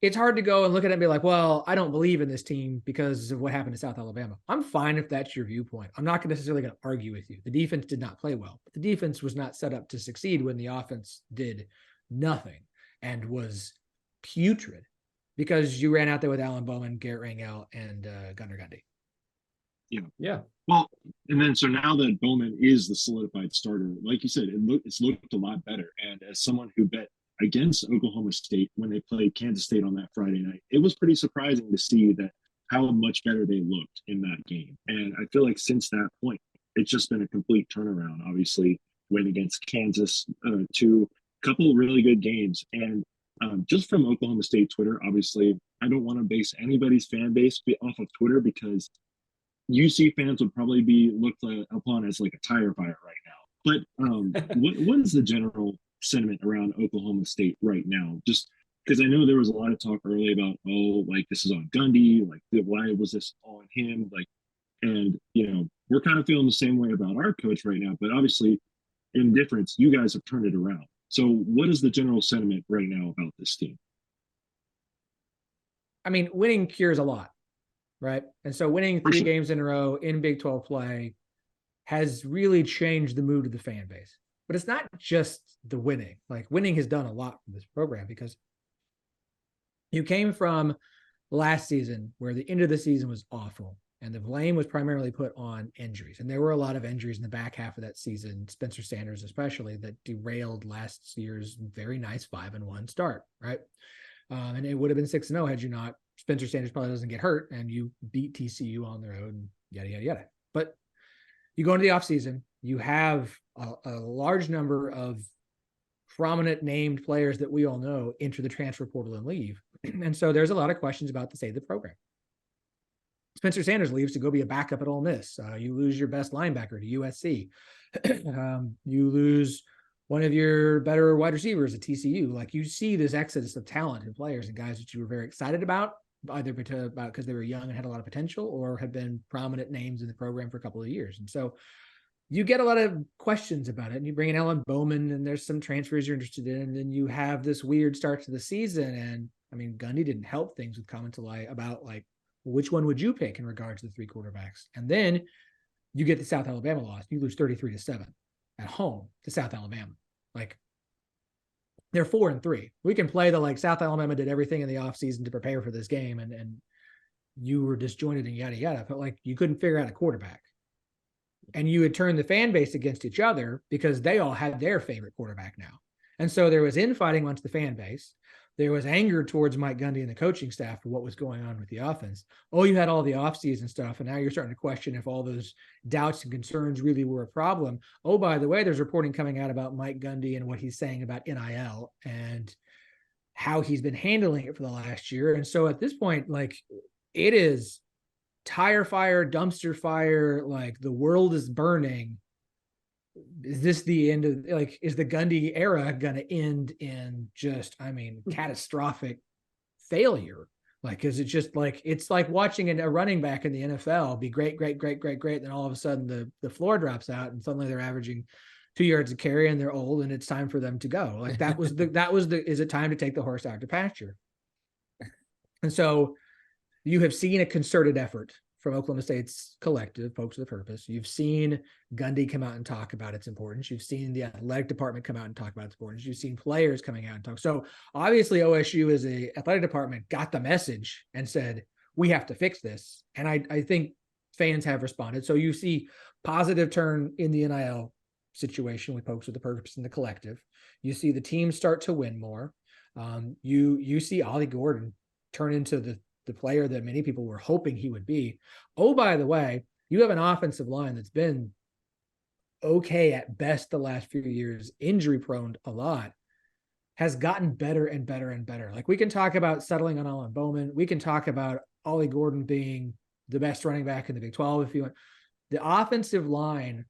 It's hard to go and look at it and be like, well, I don't believe in this team because of what happened to South Alabama. I'm fine if that's your viewpoint. I'm not necessarily going to argue with you. The defense did not play well, but the defense was not set up to succeed when the offense did nothing and was putrid, because you ran out there with Alan Bowman, Garrett Rangel, and Gunnar Gundy. Yeah. Well, and then so now that Bowman is the solidified starter, like you said, it's looked a lot better. And as someone who bet against Oklahoma State when they played Kansas State on that Friday night, it was pretty surprising to see that how much better they looked in that game. And I feel like since that point, it's just been a complete turnaround. Obviously, win against Kansas, 2 couple really good games. And just from Oklahoma State Twitter, obviously, I don't want to base anybody's fan base off of Twitter, because UC fans would probably be looked upon as like a tire fire right now. But what is the general sentiment around Oklahoma State right now? Just because I know there was a lot of talk early about, this is on Gundy, why was this on him? And we're kind of feeling the same way about our coach right now, but obviously in difference, you guys have turned it around. So what is the general sentiment right now about this team? I mean, winning cures a lot, right? And so winning 3 games in a row in Big 12 play has really changed the mood of the fan base. But it's not just the winning. Winning has done a lot for this program, because you came from last season where the end of the season was awful, and the blame was primarily put on injuries. And there were a lot of injuries in the back half of that season, Spencer Sanders especially, that derailed last year's very nice 5-1 start, right? And it would have been 6-0 had you not. Spencer Sanders probably doesn't get hurt, and you beat TCU on the road, and yada, yada, yada. But you go into the offseason, you have a large number of prominent named players that we all know enter the transfer portal and leave. And so there's a lot of questions about the state of the program. Spencer Sanders leaves to go be a backup at Ole Miss. You lose your best linebacker to USC. You lose one of your better wide receivers at TCU. You see this exodus of talent and players and guys that you were very excited about, either because they were young and had a lot of potential, or had been prominent names in the program for a couple of years. And so you get a lot of questions about it, and you bring in Alan Bowman, and there's some transfers you're interested in, and then you have this weird start to the season. And I mean, Gundy didn't help things with comments about which one would you pick in regards to the 3 quarterbacks? And then you get the South Alabama loss. You lose 33-7 at home to South Alabama. They're 4-3. We can play South Alabama did everything in the offseason to prepare for this game, and you were disjointed and yada yada. But you couldn't figure out a quarterback. and you would turn the fan base against each other because they all had their favorite quarterback now. And so there was infighting amongst the fan base. There was anger towards Mike Gundy and the coaching staff for what was going on with the offense. Oh, you had all the offseason stuff, and now you're starting to question if all those doubts and concerns really were a problem. Oh, by the way, there's reporting coming out about Mike Gundy and what he's saying about NIL and how he's been handling it for the last year. And so at this point, like, it is tire fire, dumpster fire, like the world is burning. Is this the end of, like, is the Gundy era going to end in just, I mean, catastrophic failure? Like, is it just like, it's like watching a running back in the NFL be great. Then all of a sudden the floor drops out and suddenly they're averaging 2 yards a carry and they're old and it's time for them to go. Like is it time to take the horse out to pasture? And so you have seen a concerted effort from Oklahoma State's collective, folks with a purpose. You've seen Gundy come out and talk about its importance. You've seen the athletic department come out and talk about its importance. You've seen players coming out and talk. So obviously OSU as a athletic department got the message and said, we have to fix this. And I think fans have responded. So you see positive turn in the NIL situation with folks with the purpose and the collective. You see the team start to win more. You see Ollie Gordon turn into the player that many people were hoping he would be. Oh, by the way, you have an offensive line that's been okay at best the last few years, injury prone a lot, has gotten better and better and better. Like, we can talk about settling on Alan Bowman. We can talk about Ollie Gordon being the best running back in the Big 12 if you want. The offensive line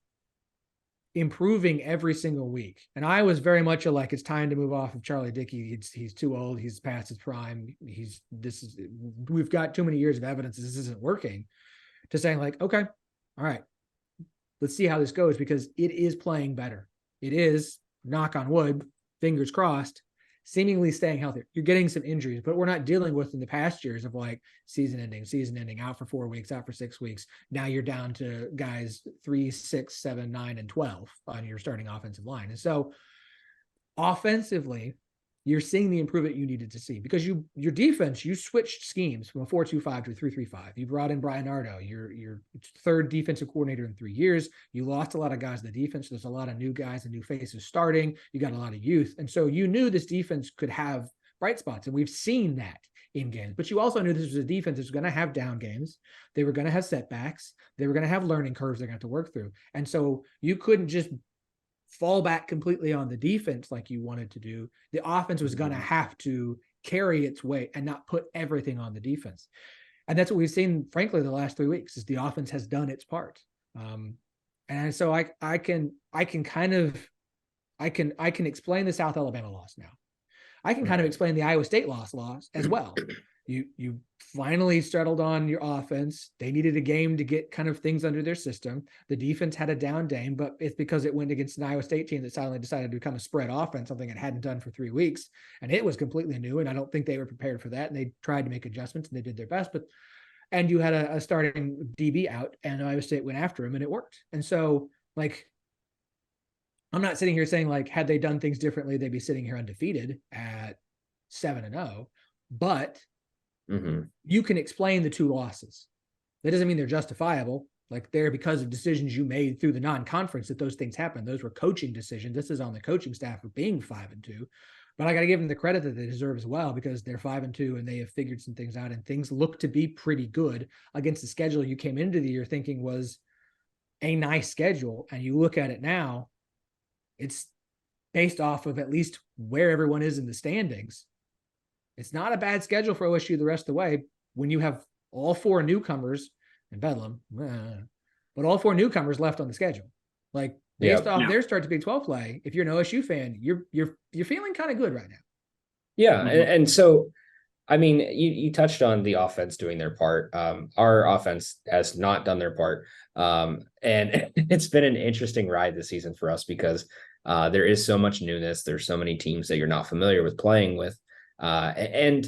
improving every single week. And I was very much like, it's time to move off of Charlie Dickey. He's too old. He's past his prime. We've got too many years of evidence this isn't working, to saying like, okay, all right, let's see how this goes, because it is playing better. It is, knock on wood, fingers crossed, seemingly staying healthy. You're getting some injuries, but we're not dealing with in the past years of like season ending, out for 4 weeks, out for 6 weeks. Now you're down to guys 3, 6, 7, 9, and 12 on your starting offensive line. And so offensively, you're seeing the improvement you needed to see, because your defense, you switched schemes from a 4-2-5 to a 3-3-5. You brought in Brian Nardo, your third defensive coordinator in 3 years. You lost a lot of guys in the defense. There's a lot of new guys and new faces starting. You got a lot of youth. And so you knew this defense could have bright spots, and we've seen that in games. But you also knew this was a defense that was going to have down games. They were going to have setbacks. They were going to have learning curves they're going to have to work through. And so you couldn't just fall back completely on the defense like you wanted to do. The offense was going to have to carry its weight and not put everything on the defense. And that's what we've seen, frankly, the last 3 weeks, is the offense has done its part. And so I can explain the South Alabama loss now. I can kind of explain the Iowa State loss as well. You finally settled on your offense. They needed a game to get kind of things under their system. The defense had a down game, but it's because it went against an Iowa State team that suddenly decided to become a spread offense, something it hadn't done for 3 weeks. And it was completely new. And I don't think they were prepared for that. And they tried to make adjustments and they did their best, and you had a starting DB out, and Iowa State went after him and it worked. And so, like, I'm not sitting here saying like, had they done things differently, they'd be sitting here undefeated at 7-0, but you can explain the 2 losses. That doesn't mean they're justifiable. Like, they're because of decisions you made through the non-conference that those things happened. Those were coaching decisions. This is on the coaching staff for being 5-2, but I got to give them the credit that they deserve as well, because they're 5-2 and they have figured some things out, and things look to be pretty good against the schedule you came into the year thinking was a nice schedule. And you look at it now, it's based off of at least where everyone is in the standings. It's not a bad schedule for OSU the rest of the way when you have all 4 newcomers in Bedlam, but all 4 newcomers left on the schedule. Like, based off their start to Big 12 play, if you're an OSU fan, you're feeling kind of good right now. Yeah, and so, I mean, you touched on the offense doing their part. Our offense has not done their part, and it's been an interesting ride this season for us, because there is so much newness. There's so many teams that you're not familiar with playing with. And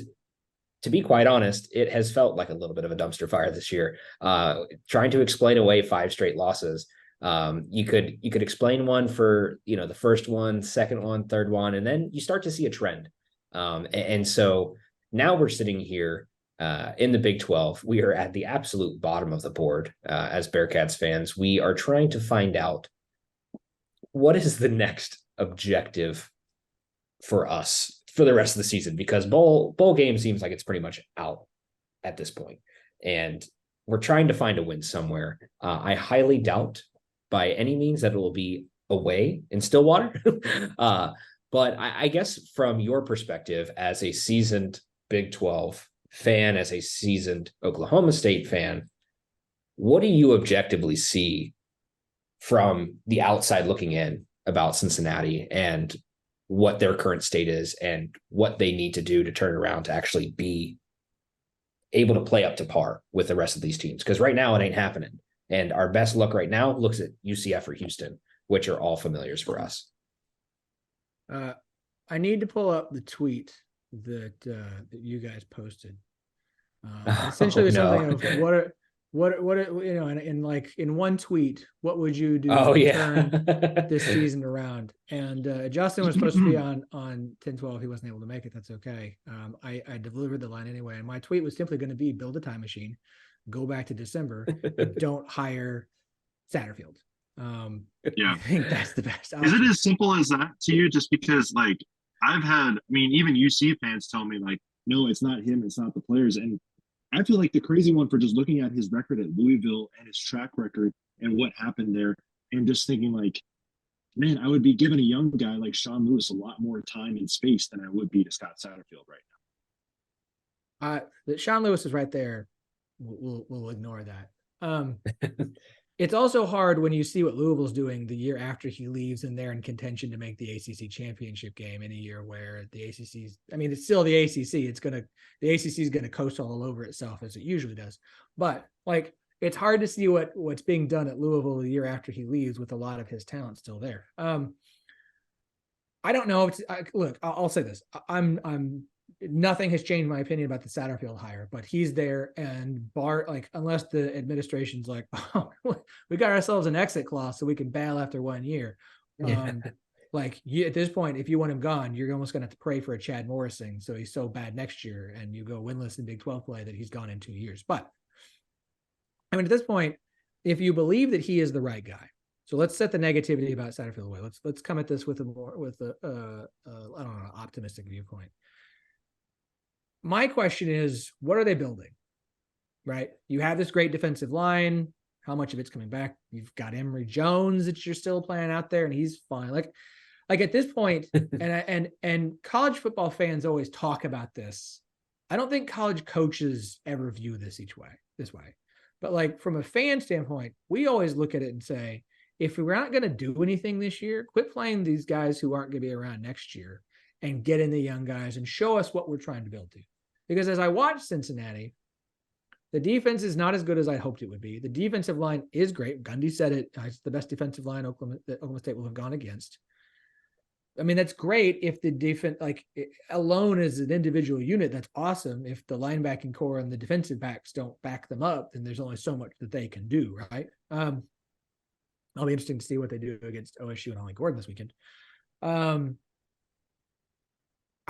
to be quite honest, it has felt like a little bit of a dumpster fire this year. Trying to explain away 5 straight losses. You could explain one for, the first one, second one, third one, and then you start to see a trend. And so now we're sitting here in the Big 12, we are at the absolute bottom of the board as Bearcats fans. We are trying to find out what is the next objective for us for the rest of the season, because bowl game seems like it's pretty much out at this point, and we're trying to find a win somewhere. I highly doubt by any means that it will be away in Stillwater. But I guess from your perspective as a seasoned Big 12 fan, as a seasoned Oklahoma State fan, what do you objectively see from the outside looking in about Cincinnati and what their current state is and what they need to do to turn around to actually be able to play up to par with the rest of these teams? Because right now it ain't happening. And our best luck right now looks at UCF or Houston, which are all familiars for us. I need to pull up the tweet that you guys posted. Essentially, it's something of what you know, and like in one tweet, what would you do to turn this season around? And Justin was supposed to be on 10-12. He wasn't able to make it. That's okay. I delivered the line anyway, and my tweet was simply going to be build a time machine, go back to December, don't hire Satterfield. I think that's the best option. Is it as simple as that to you? Just because, like, even UC fans tell me, like, no, it's not him, it's not the players. And I feel like the crazy one for just looking at his record at Louisville and his track record and what happened there, and just thinking, like, man, I would be giving a young guy like Sean Lewis a lot more time and space than I would be to Scott Satterfield right now. Sean Lewis is right there. We'll ignore that. It's also hard when you see what Louisville's doing the year after he leaves and they're in contention to make the ACC championship game in a year where the ACC's, I mean, it's still the ACC. The ACC is going to coast all over itself as it usually does. But like, it's hard to see what's being done at Louisville the year after he leaves with a lot of his talent still there. I don't know. Look, I'll say this. Nothing has changed my opinion about the Satterfield hire, but he's there, and unless the administration's like, oh, we got ourselves an exit clause so we can bail after 1 year. At this point, if you want him gone, you're almost going to have to pray for a Chad Morrison. So he's so bad next year and you go winless in Big 12 play that he's gone in 2 years. But I mean, at this point, if you believe that he is the right guy, so let's set the negativity about Satterfield away. Let's come at this with a optimistic viewpoint. My question is, what are they building? Right? You have this great defensive line. How much of it's coming back? You've got Emory Jones that you're still playing out there, and he's fine. Like at this point, and college football fans always talk about this. I don't think college coaches ever view this this way. But like from a fan standpoint, we always look at it and say, if we're not going to do anything this year, quit playing these guys who aren't going to be around next year and get in the young guys and show us what we're trying to build to. Because as I watch Cincinnati, the defense is not as good as I hoped it would be. The defensive line is great. Gundy said it. It's the best defensive line Oklahoma State will have gone against. I mean, that's great if the defense, alone as an individual unit, that's awesome. If the linebacking core and the defensive backs don't back them up, then there's only so much that they can do, right? It'll be interesting to see what they do against OSU and Ollie Gordon this weekend. I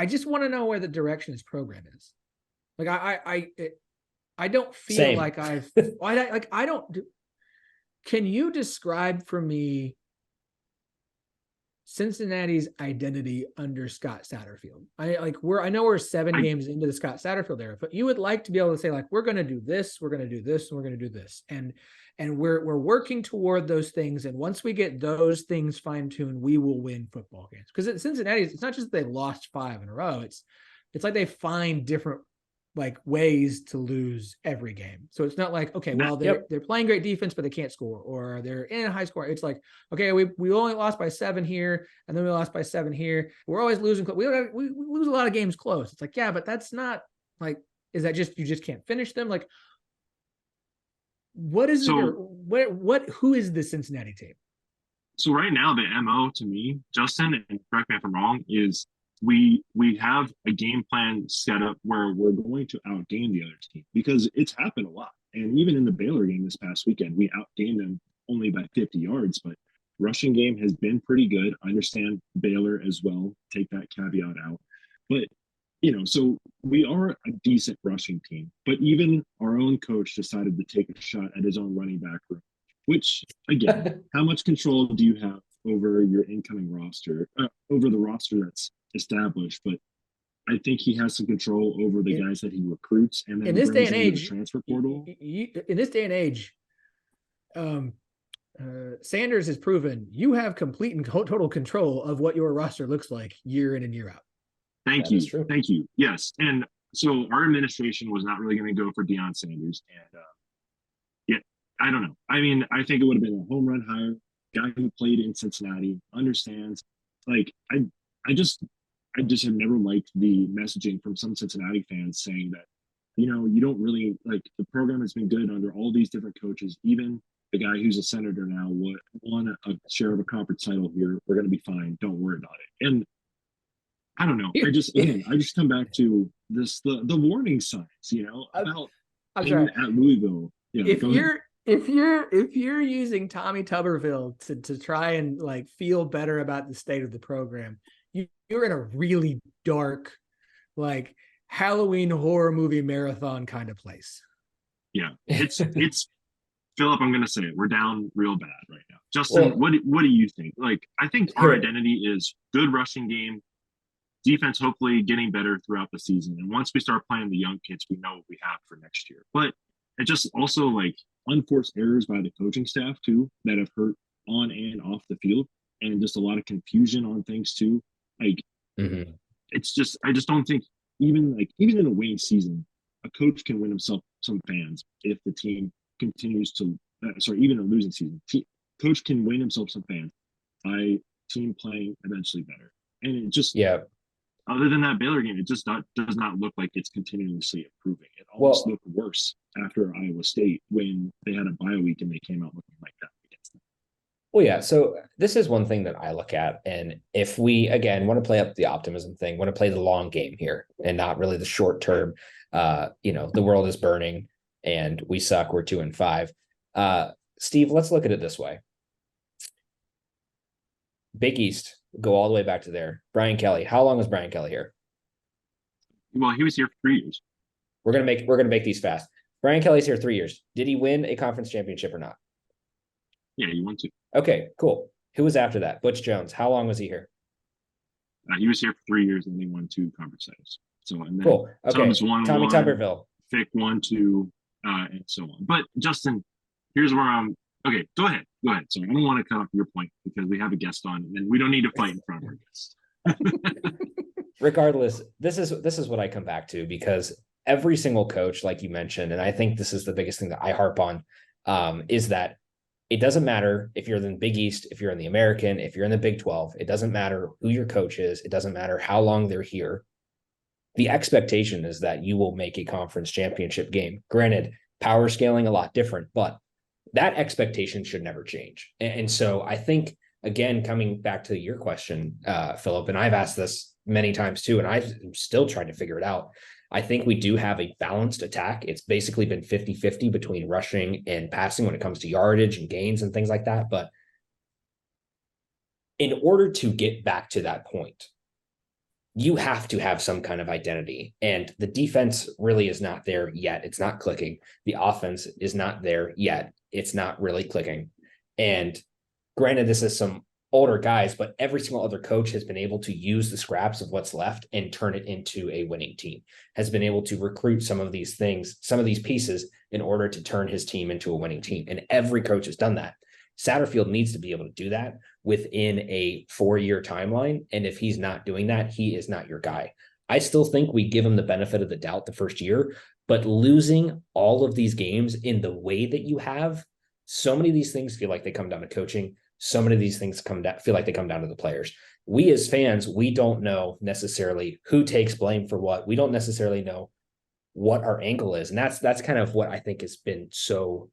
just want to know where the direction his program is. Like I don't feel Same. like I don't do. Can you describe for me Cincinnati's identity under Scott Satterfield? I know we're 7 games into the Scott Satterfield era, but you would like to be able to say, like, we're going to do this, we're going to do this, and we're going to do this. And we're working toward those things. And once we get those things fine-tuned, we will win football games. Because at Cincinnati, it's not just that they lost 5 in a row. It's like they find different ways to lose every game. So it's not like, okay, well, they're playing great defense, but they can't score, or they're in a high score. It's like, okay, we only lost by 7 here, and then we lost by 7 here. We're always losing. We lose a lot of games close. It's like, yeah, but that's not like, is that just, you just can't finish them? Like, what is who is the Cincinnati team? So right now, the MO to me, Justin, and correct me if I'm wrong, is we have a game plan set up where we're going to outgame the other team, because it's happened a lot. And even in the Baylor game this past weekend, we outgained them only by 50 yards, but rushing game has been pretty good. I understand Baylor as well. Take that caveat out. But so we are a decent rushing team, but even our own coach decided to take a shot at his own running back room, which, again, how much control do you have over your incoming roster, over the roster that's established? But I think he has some control over the guys that he recruits and then in this day brings and into the age, transfer portal. in this day and age, Sanders has proven you have complete and total control of what your roster looks like year in and year out. Thank you. Thank you. Yes. And so our administration was not really going to go for Deion Sanders. And yeah, I don't know. I mean, I think it would have been a home run hire. Guy who played in Cincinnati, understands. Like, I just have never liked the messaging from some Cincinnati fans saying that, you don't really like the program has been good under all these different coaches. Even the guy who's a senator now won a share of a conference title here. We're going to be fine. Don't worry about it. And I don't know. I just come back to this the warning signs, about at Louisville. Yeah, if you're using Tommy Tuberville to try and like feel better about the state of the program, you're in a really dark, like Halloween horror movie marathon kind of place. Yeah, it's Phillip. I'm gonna say it. We're down real bad right now. Justin, what do you think? Like, I think our identity is good rushing game. Defense hopefully getting better throughout the season. And once we start playing the young kids, we know what we have for next year. But it just also like unforced errors by the coaching staff too that have hurt on and off the field, and just a lot of confusion on things too. Like it's just I just don't think even in a winning season, a coach can win himself some fans if the team continues to even a losing season. Coach can win himself some fans by team playing eventually better. And it just other than that Baylor game, it just does not look like it's continuously improving. It almost looked worse after Iowa State when they had a bye week and they came out looking like that against them. Well, yeah. So this is one thing that I look at. And if we, again, want to play up the optimism thing, want to play the long game here and not really the short term, the world is burning and we suck. We're 2-5. Steve, let's look at it this way. Big East, go all the way back to there. Brian Kelly. How long was Brian Kelly here? Well, he was here for 3 years. We're gonna make these fast. Brian Kelly's here 3 years. Did he win a conference championship or not? Yeah, he won 2. Okay, cool. Who was after that? Butch Jones. How long was he here? He was here for 3 years and he won 2 conference titles. So and then cool. Okay. Tubbs won Tommy 1, Tuberville. Fick 1, 2, and so on. But Justin, here's where I'm. Okay, go ahead. So I don't want to cut off your point because we have a guest on, and we don't need to fight in front of our guests. Regardless, this is what I come back to, because every single coach, like you mentioned, and I think this is the biggest thing that I harp on, is that it doesn't matter if you're in the Big East, if you're in the American, if you're in the Big 12, it doesn't matter who your coach is. It doesn't matter how long they're here. The expectation is that you will make a conference championship game. Granted, power scaling a lot different, but that expectation should never change. And so I think, again, coming back to your question, Phillip, and I've asked this many times too, and I'm still trying to figure it out. I think we do have a balanced attack. It's basically been 50-50 between rushing and passing when it comes to yardage and gains and things like that. But in order to get back to that point, you have to have some kind of identity. And the defense really is not there yet. It's not clicking. The offense is not there yet. It's not really clicking. And granted, this is some older guys, but every single other coach has been able to use the scraps of what's left and turn it into a winning team, has been able to recruit some of these things, some of these pieces in order to turn his team into a winning team. And every coach has done that. Satterfield needs to be able to do that within a 4-year timeline. And if he's not doing that, he is not your guy. I still think we give him the benefit of the doubt the first year, but losing all of these games in the way that you have, so many of these things feel like they come down to coaching. So many of these things feel like they come down to the players. We as fans, we don't know necessarily who takes blame for what. We don't necessarily know what our angle is. And that's kind of what I think has been so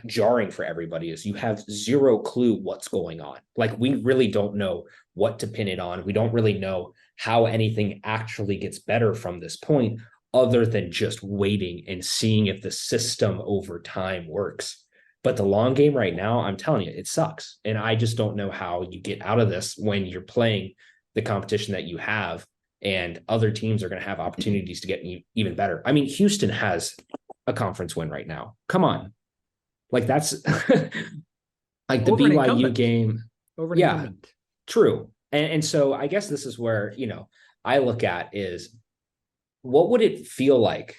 jarring for everybody, is you have zero clue what's going on. Like, we really don't know what to pin it on. We don't really know how anything actually gets better from this point, other than just waiting and seeing if the system over time works. But the long game right now, I'm telling you, it sucks. And I just don't know how you get out of this when you're playing the competition that you have and other teams are going to have opportunities to get even better. I mean, Houston has a conference win right now. Come on. Like that's like the BYU game. Yeah, true. And so I guess this is where, I look at is what would it feel like,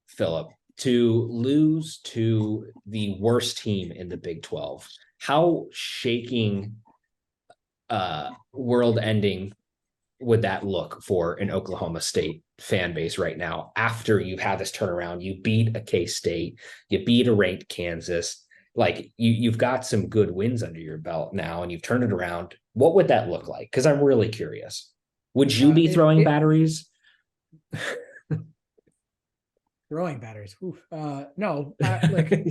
Phillip, to lose to the worst team in the Big 12? How shaking, world ending would that look for an Oklahoma State fan base right now after you've had this turnaround? You beat a K-State, you beat a ranked Kansas, like you've got some good wins under your belt now and you've turned it around. What would that look like? Because I'm really curious. Would you be throwing batteries? Throwing batteries. No, like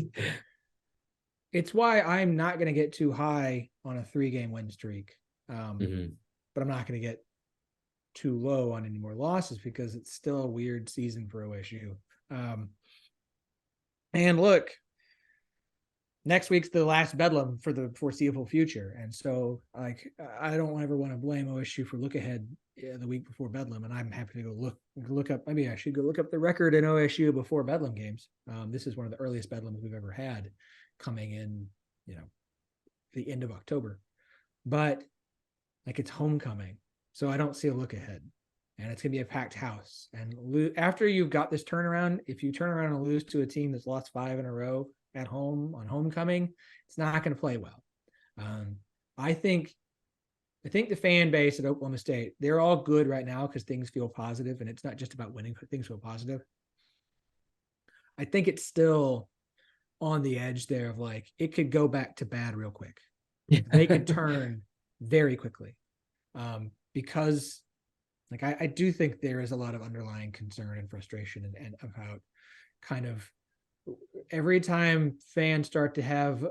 it's why I'm not going to get too high on a 3-game win streak. But I'm not going to get too low on any more losses because it's still a weird season for OSU. And look, next week's the last Bedlam for the foreseeable future. And so like, I don't ever want to blame OSU for look ahead the week before Bedlam. And I'm happy to go look up. Maybe I should go look up the record in OSU before Bedlam games. This is one of the earliest Bedlams we've ever had coming in, the end of October, but like it's homecoming. So I don't see a look ahead, and it's going to be a packed house. And after you've got this turnaround, if you turn around and lose to a team that's lost 5 in a row at home on homecoming, it's not going to play well. I think the fan base at Oklahoma State, they're all good right now because things feel positive, and it's not just about winning, but things feel positive. I think it's still on the edge there of like, it could go back to bad real quick. They could turn very quickly. Because like, I do think there is a lot of underlying concern and frustration and about kind of every time fans start to have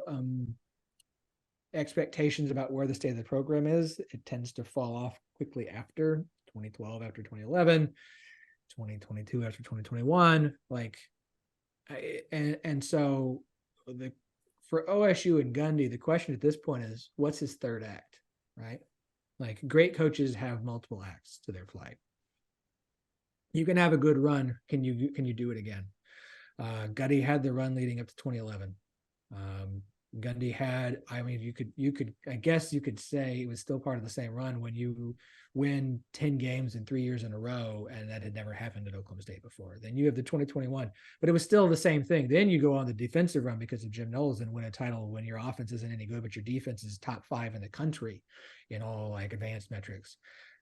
expectations about where the state of the program is, it tends to fall off quickly after 2012, after 2011, 2022, after 2021. Like, so for OSU and Gundy, the question at this point is, what's his third act, right? Like, great coaches have multiple acts to their play. You can have a good run. Can you do it again? Gundy had the run leading up to 2011. Gundy had, I mean, I guess you could say it was still part of the same run when you win 10 games in 3 years in a row, and that had never happened at Oklahoma State before. Then you have the 2021, but it was still the same thing. Then you go on the defensive run because of Jim Knowles and win a title when your offense isn't any good, but your defense is top 5 in the country in all like advanced metrics.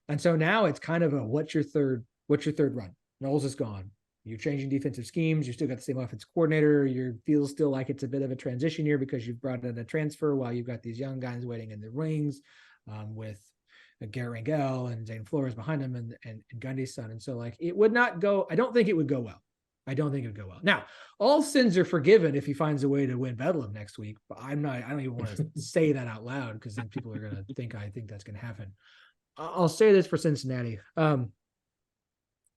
And so now it's kind of a, what's your third run? Knowles is gone. You're changing defensive schemes. You still got the same offensive coordinator. You feel still like it's a bit of a transition year because you've brought in a transfer while you've got these young guys waiting in the wings with Garrett Rangel and Zane Flores behind him and Gundy's son. And so like, it would not go, I don't think it would go well. Now, all sins are forgiven if he finds a way to win Bedlam next week, but I don't even want to say that out loud because then people are going to think I think that's going to happen. I'll say this for Cincinnati.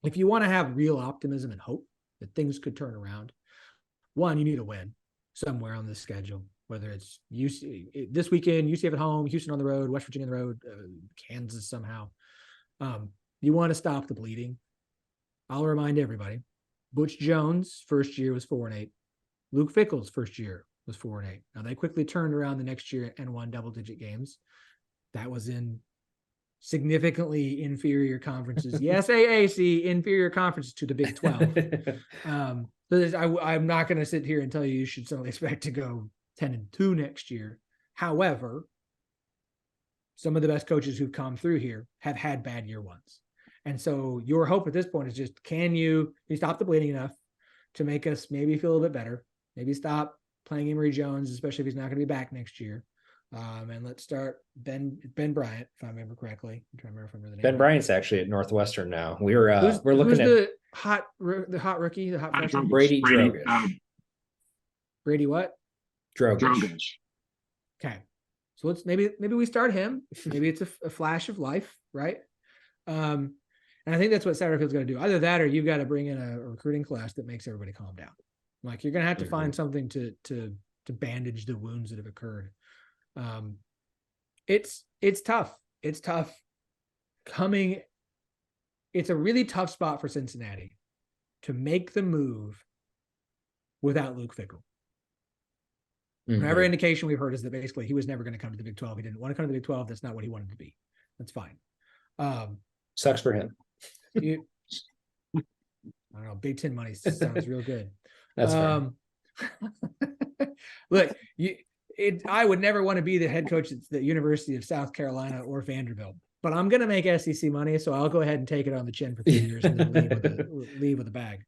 If you want to have real optimism and hope that things could turn around, one, you need a win somewhere on the schedule, whether it's UC this weekend, UCF at home, Houston on the road, West Virginia on the road, Kansas somehow. You want to stop the bleeding. I'll remind everybody, Butch Jones' first year was 4-8. Luke Fickell's first year was 4-8. Now they quickly turned around the next year and won double-digit games. That was in significantly inferior conferences. Yes, AAC inferior conferences to the Big 12. So I'm not going to sit here and tell you should suddenly expect to go 10-2 next year. However, some of the best coaches who've come through here have had bad year ones. And so your hope at this point is just, can you stop the bleeding enough to make us maybe feel a little bit better? Maybe stop playing Emory Jones, especially if he's not going to be back next year. And let's start Ben Bryant, if I remember correctly. I'm trying to remember if I remember the name. Ben Bryant's actually at Northwestern now. We're looking at the hot rookie, the hot freshman? Brady Drogish. Brady what? Drogish. Okay, so let's maybe we start him. Maybe it's a flash of life, right? And I think that's what Satterfield's going to do. Either that, or you've got to bring in a recruiting class that makes everybody calm down. Like, you're going to have to find something to bandage the wounds that have occurred. It's tough. It's tough coming it's a really tough spot for Cincinnati to make the move without Luke Fickell. Whatever indication we've heard is that basically he was never going to come to the Big 12. He didn't want to come to the Big 12. That's not what he wanted to be. That's fine. Sucks for him. I don't know. Big Ten money sounds real good. That's fair. Look, I would never want to be the head coach at the University of South Carolina or Vanderbilt, but I'm going to make SEC money, so I'll go ahead and take it on the chin for 3 years and then leave with a bag.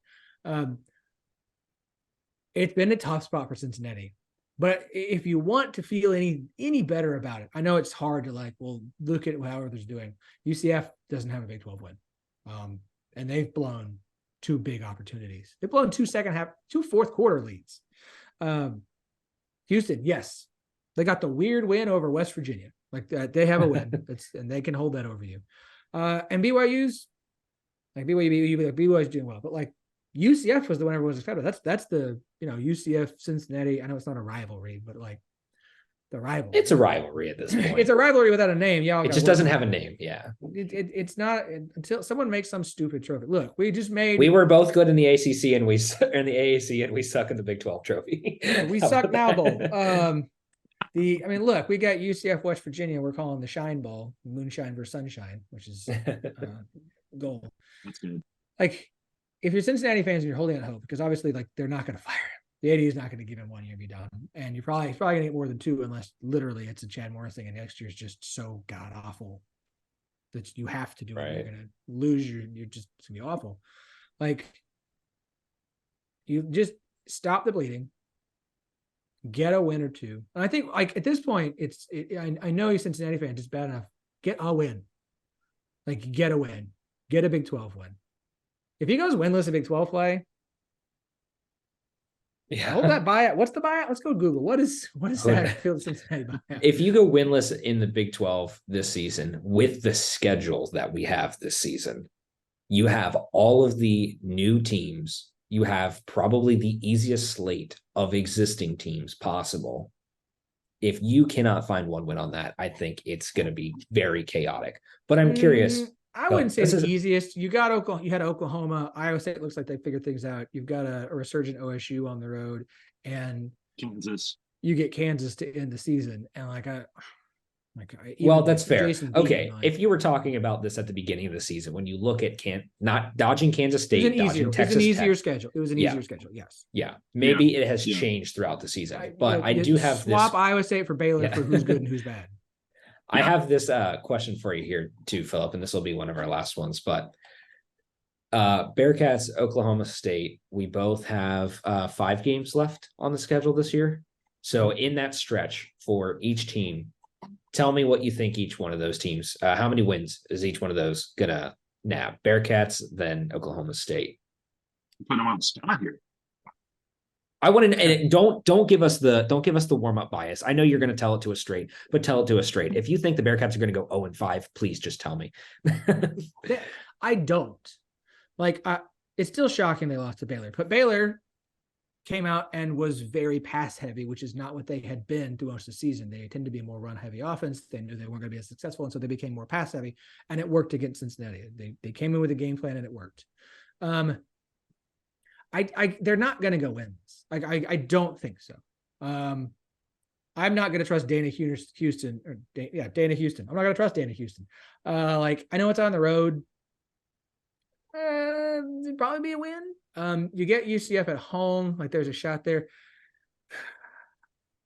It's been a tough spot for Cincinnati. But if you want to feel any better about it, I know it's hard to look at how others doing. UCF doesn't have a Big 12 win. And they've blown 2 big opportunities. They've blown 2 fourth quarter leads. Houston, yes. They got the weird win over West Virginia. They have a win. And they can hold that over you. And BYU's doing well, but UCF was the one everyone was excited about. That's the UCF Cincinnati. I know it's not a rivalry, but the rivalry. It's a rivalry at this point. It's a rivalry without a name. It just doesn't have a name. Yeah. It's not until someone makes some stupid trophy. Look, we were both good in the ACC and we in the AAC and we suck in the Big 12 trophy. We suck now bowl. Look, we got UCF West Virginia. We're calling the Shine Bowl, Moonshine versus Sunshine, which is goal. That's good. If you're Cincinnati fans and you're holding out hope, because obviously they're not going to fire him. The AD is not going to give him 1 year and be done. And he's probably going to get more than 2 unless literally it's a Chad Morris thing and next year's just so god awful that you have to do it. You're going to lose you're just it's going to be awful. You just stop the bleeding, get a win or 2. And I think at this point I know you Cincinnati fans, it's bad enough. Get a win. Get a win. Get a Big 12 win. If he goes winless in Big 12 play, hold that buyout. What's the buyout? Let's go Google. What is that Phillip Cincinnati buyout? If you go winless in the Big 12 this season with the schedule that we have this season, you have all of the new teams. You have probably the easiest slate of existing teams possible. If you cannot find 1 win on that, I think it's going to be very chaotic. But I'm curious. I wouldn't say the easiest. You got Oklahoma. You had Oklahoma. Iowa State looks like they figured things out. You've got a resurgent OSU on the road, and Kansas. You get Kansas to end the season, and that's fair. Okay, if you were talking about this at the beginning of the season, when you look at not dodging Kansas State, dodging Texas, it was an easier schedule. It was an easier schedule. Yes. Yeah. Maybe it has changed throughout the season, but I do have swap Iowa State for Baylor for who's good and who's bad. I have this question for you here too, Phillip, and this will be one of our last ones. But Bearcats, Oklahoma State, we both have 5 games left on the schedule this year. So in that stretch for each team, tell me what you think each one of those teams, how many wins is each one of those gonna nab? Bearcats, then Oklahoma State. Put them on the spot here. I want to, and don't give us the warm-up bias. I know you're going to tell it to us straight, but tell it to us straight. If you think the Bearcats are going to go 0-5, please just tell me. I don't. It's still shocking they lost to Baylor, but Baylor came out and was very pass heavy, which is not what they had been through most of the season. They tend to be a more run heavy offense. They knew they weren't going to be as successful, and so they became more pass heavy, and it worked against Cincinnati. They came in with a game plan and it worked. They're not going to go wins. I don't think so. I'm not going to trust Dana Houston. Dana Houston. I'm not going to trust Dana Houston. I know it's on the road. It'd probably be a win. You get UCF at home. There's a shot there.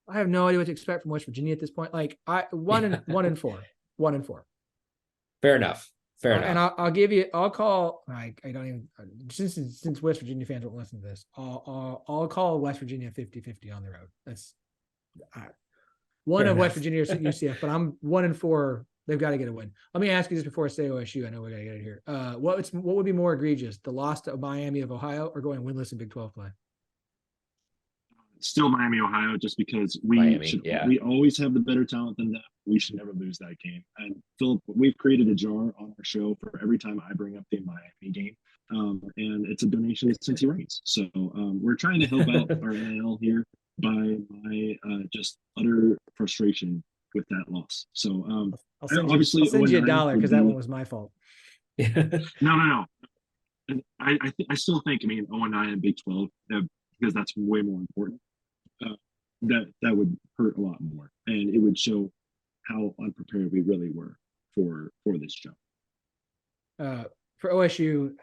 I have no idea what to expect from West Virginia at this point. 1-4. Fair enough. And I'll call. I don't even since West Virginia fans won't listen to this. I'll call West Virginia 50-50 on the road. That's one of West Virginia or UCF, but I'm 1-4. They've got to get a win. Let me ask you this before I say OSU. I know we got to get it here. What would be more egregious, the loss to Miami of Ohio or going winless in Big 12 play? Still Miami, Ohio, just because we always have the better talent than them. We should never lose that game. And Phillip, we've created a jar on our show for every time I bring up the Miami game. And it's a donation to Cincy Reigns. So we're trying to help out our NL here by my just utter frustration with that loss. So I'll send you $1 because that one was my fault. No. And I still think, I mean, 0-9 in Big 12, because that's way more important. That would hurt a lot more, and it would show how unprepared we really were for this show. For OSU,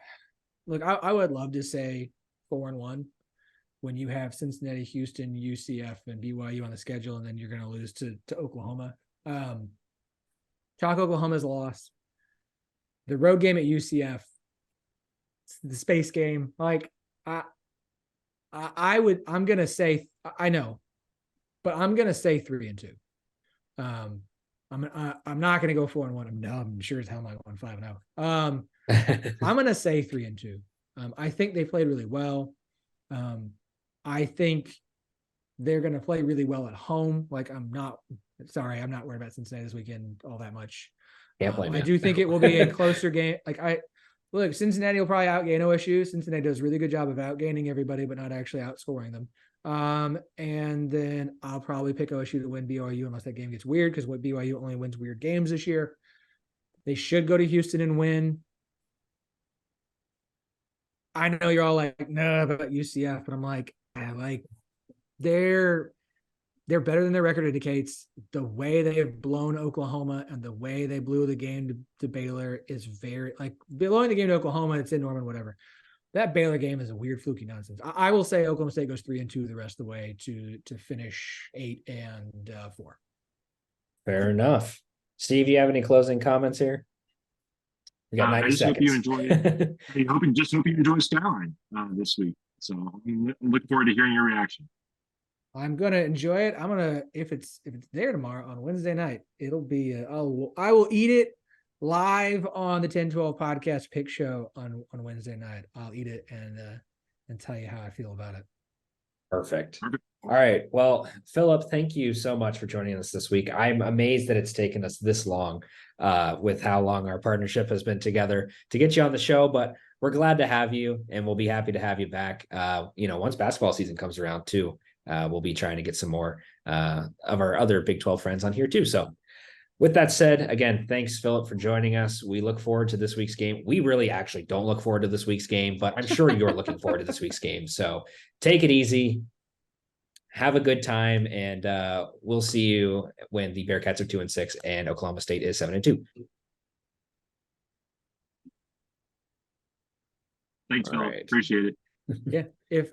look, I would love to say 4-1 when you have Cincinnati, Houston, UCF, and BYU on the schedule, and then you're going to lose to Oklahoma. Chalk Oklahoma's loss. The road game at UCF, the space game. Like I'm gonna say, I know, but I'm gonna say 3-2. I'm not gonna go 4-1. I'm sure as hell not going 5-0. I'm gonna say 3-2. I think they played really well. I think they're gonna play really well at home. Like I'm not worried about Cincinnati this weekend all that much. I do think it will be a closer game. Look, Cincinnati will probably outgain OSU. Cincinnati does a really good job of outgaining everybody, but not actually outscoring them. And then I'll probably pick OSU to win BYU unless that game gets weird, because BYU only wins weird games this year. They should go to Houston and win. I know you're all like, no, about UCF, but I'm like, they're better than their record indicates. The way they have blown Oklahoma and the way they blew the game to Baylor is very, like, blowing the game to Oklahoma, it's in Norman, whatever. That Baylor game is a weird fluky nonsense. I will say Oklahoma State goes 3-2 the rest of the way to finish 8-4. Fair enough. Steve, you have any closing comments here? We got 90 seconds. Hope you enjoy hope you enjoy Skyline this week. So I'm looking forward to hearing your reaction. I'm gonna enjoy it. I'm gonna, if it's there tomorrow on Wednesday night, it'll be I will eat it live on the 10-12 podcast pick show on Wednesday night. I'll eat it and tell you how I feel about it. Perfect. All right. Well, Phillip, thank you so much for joining us this week. I'm amazed that it's taken us this long with how long our partnership has been together to get you on the show, but we're glad to have you, and we'll be happy to have you back. Once basketball season comes around too. We'll be trying to get some more of our other Big 12 friends on here too. So with that said, again, thanks, Phillip, for joining us. We look forward to this week's game. We really actually don't look forward to this week's game, but I'm sure you're looking forward to this week's game. So take it easy. Have a good time, and we'll see you when the Bearcats are 2-6 and Oklahoma State is 7-2. Thanks, Phillip. Right. Appreciate it. Yeah. If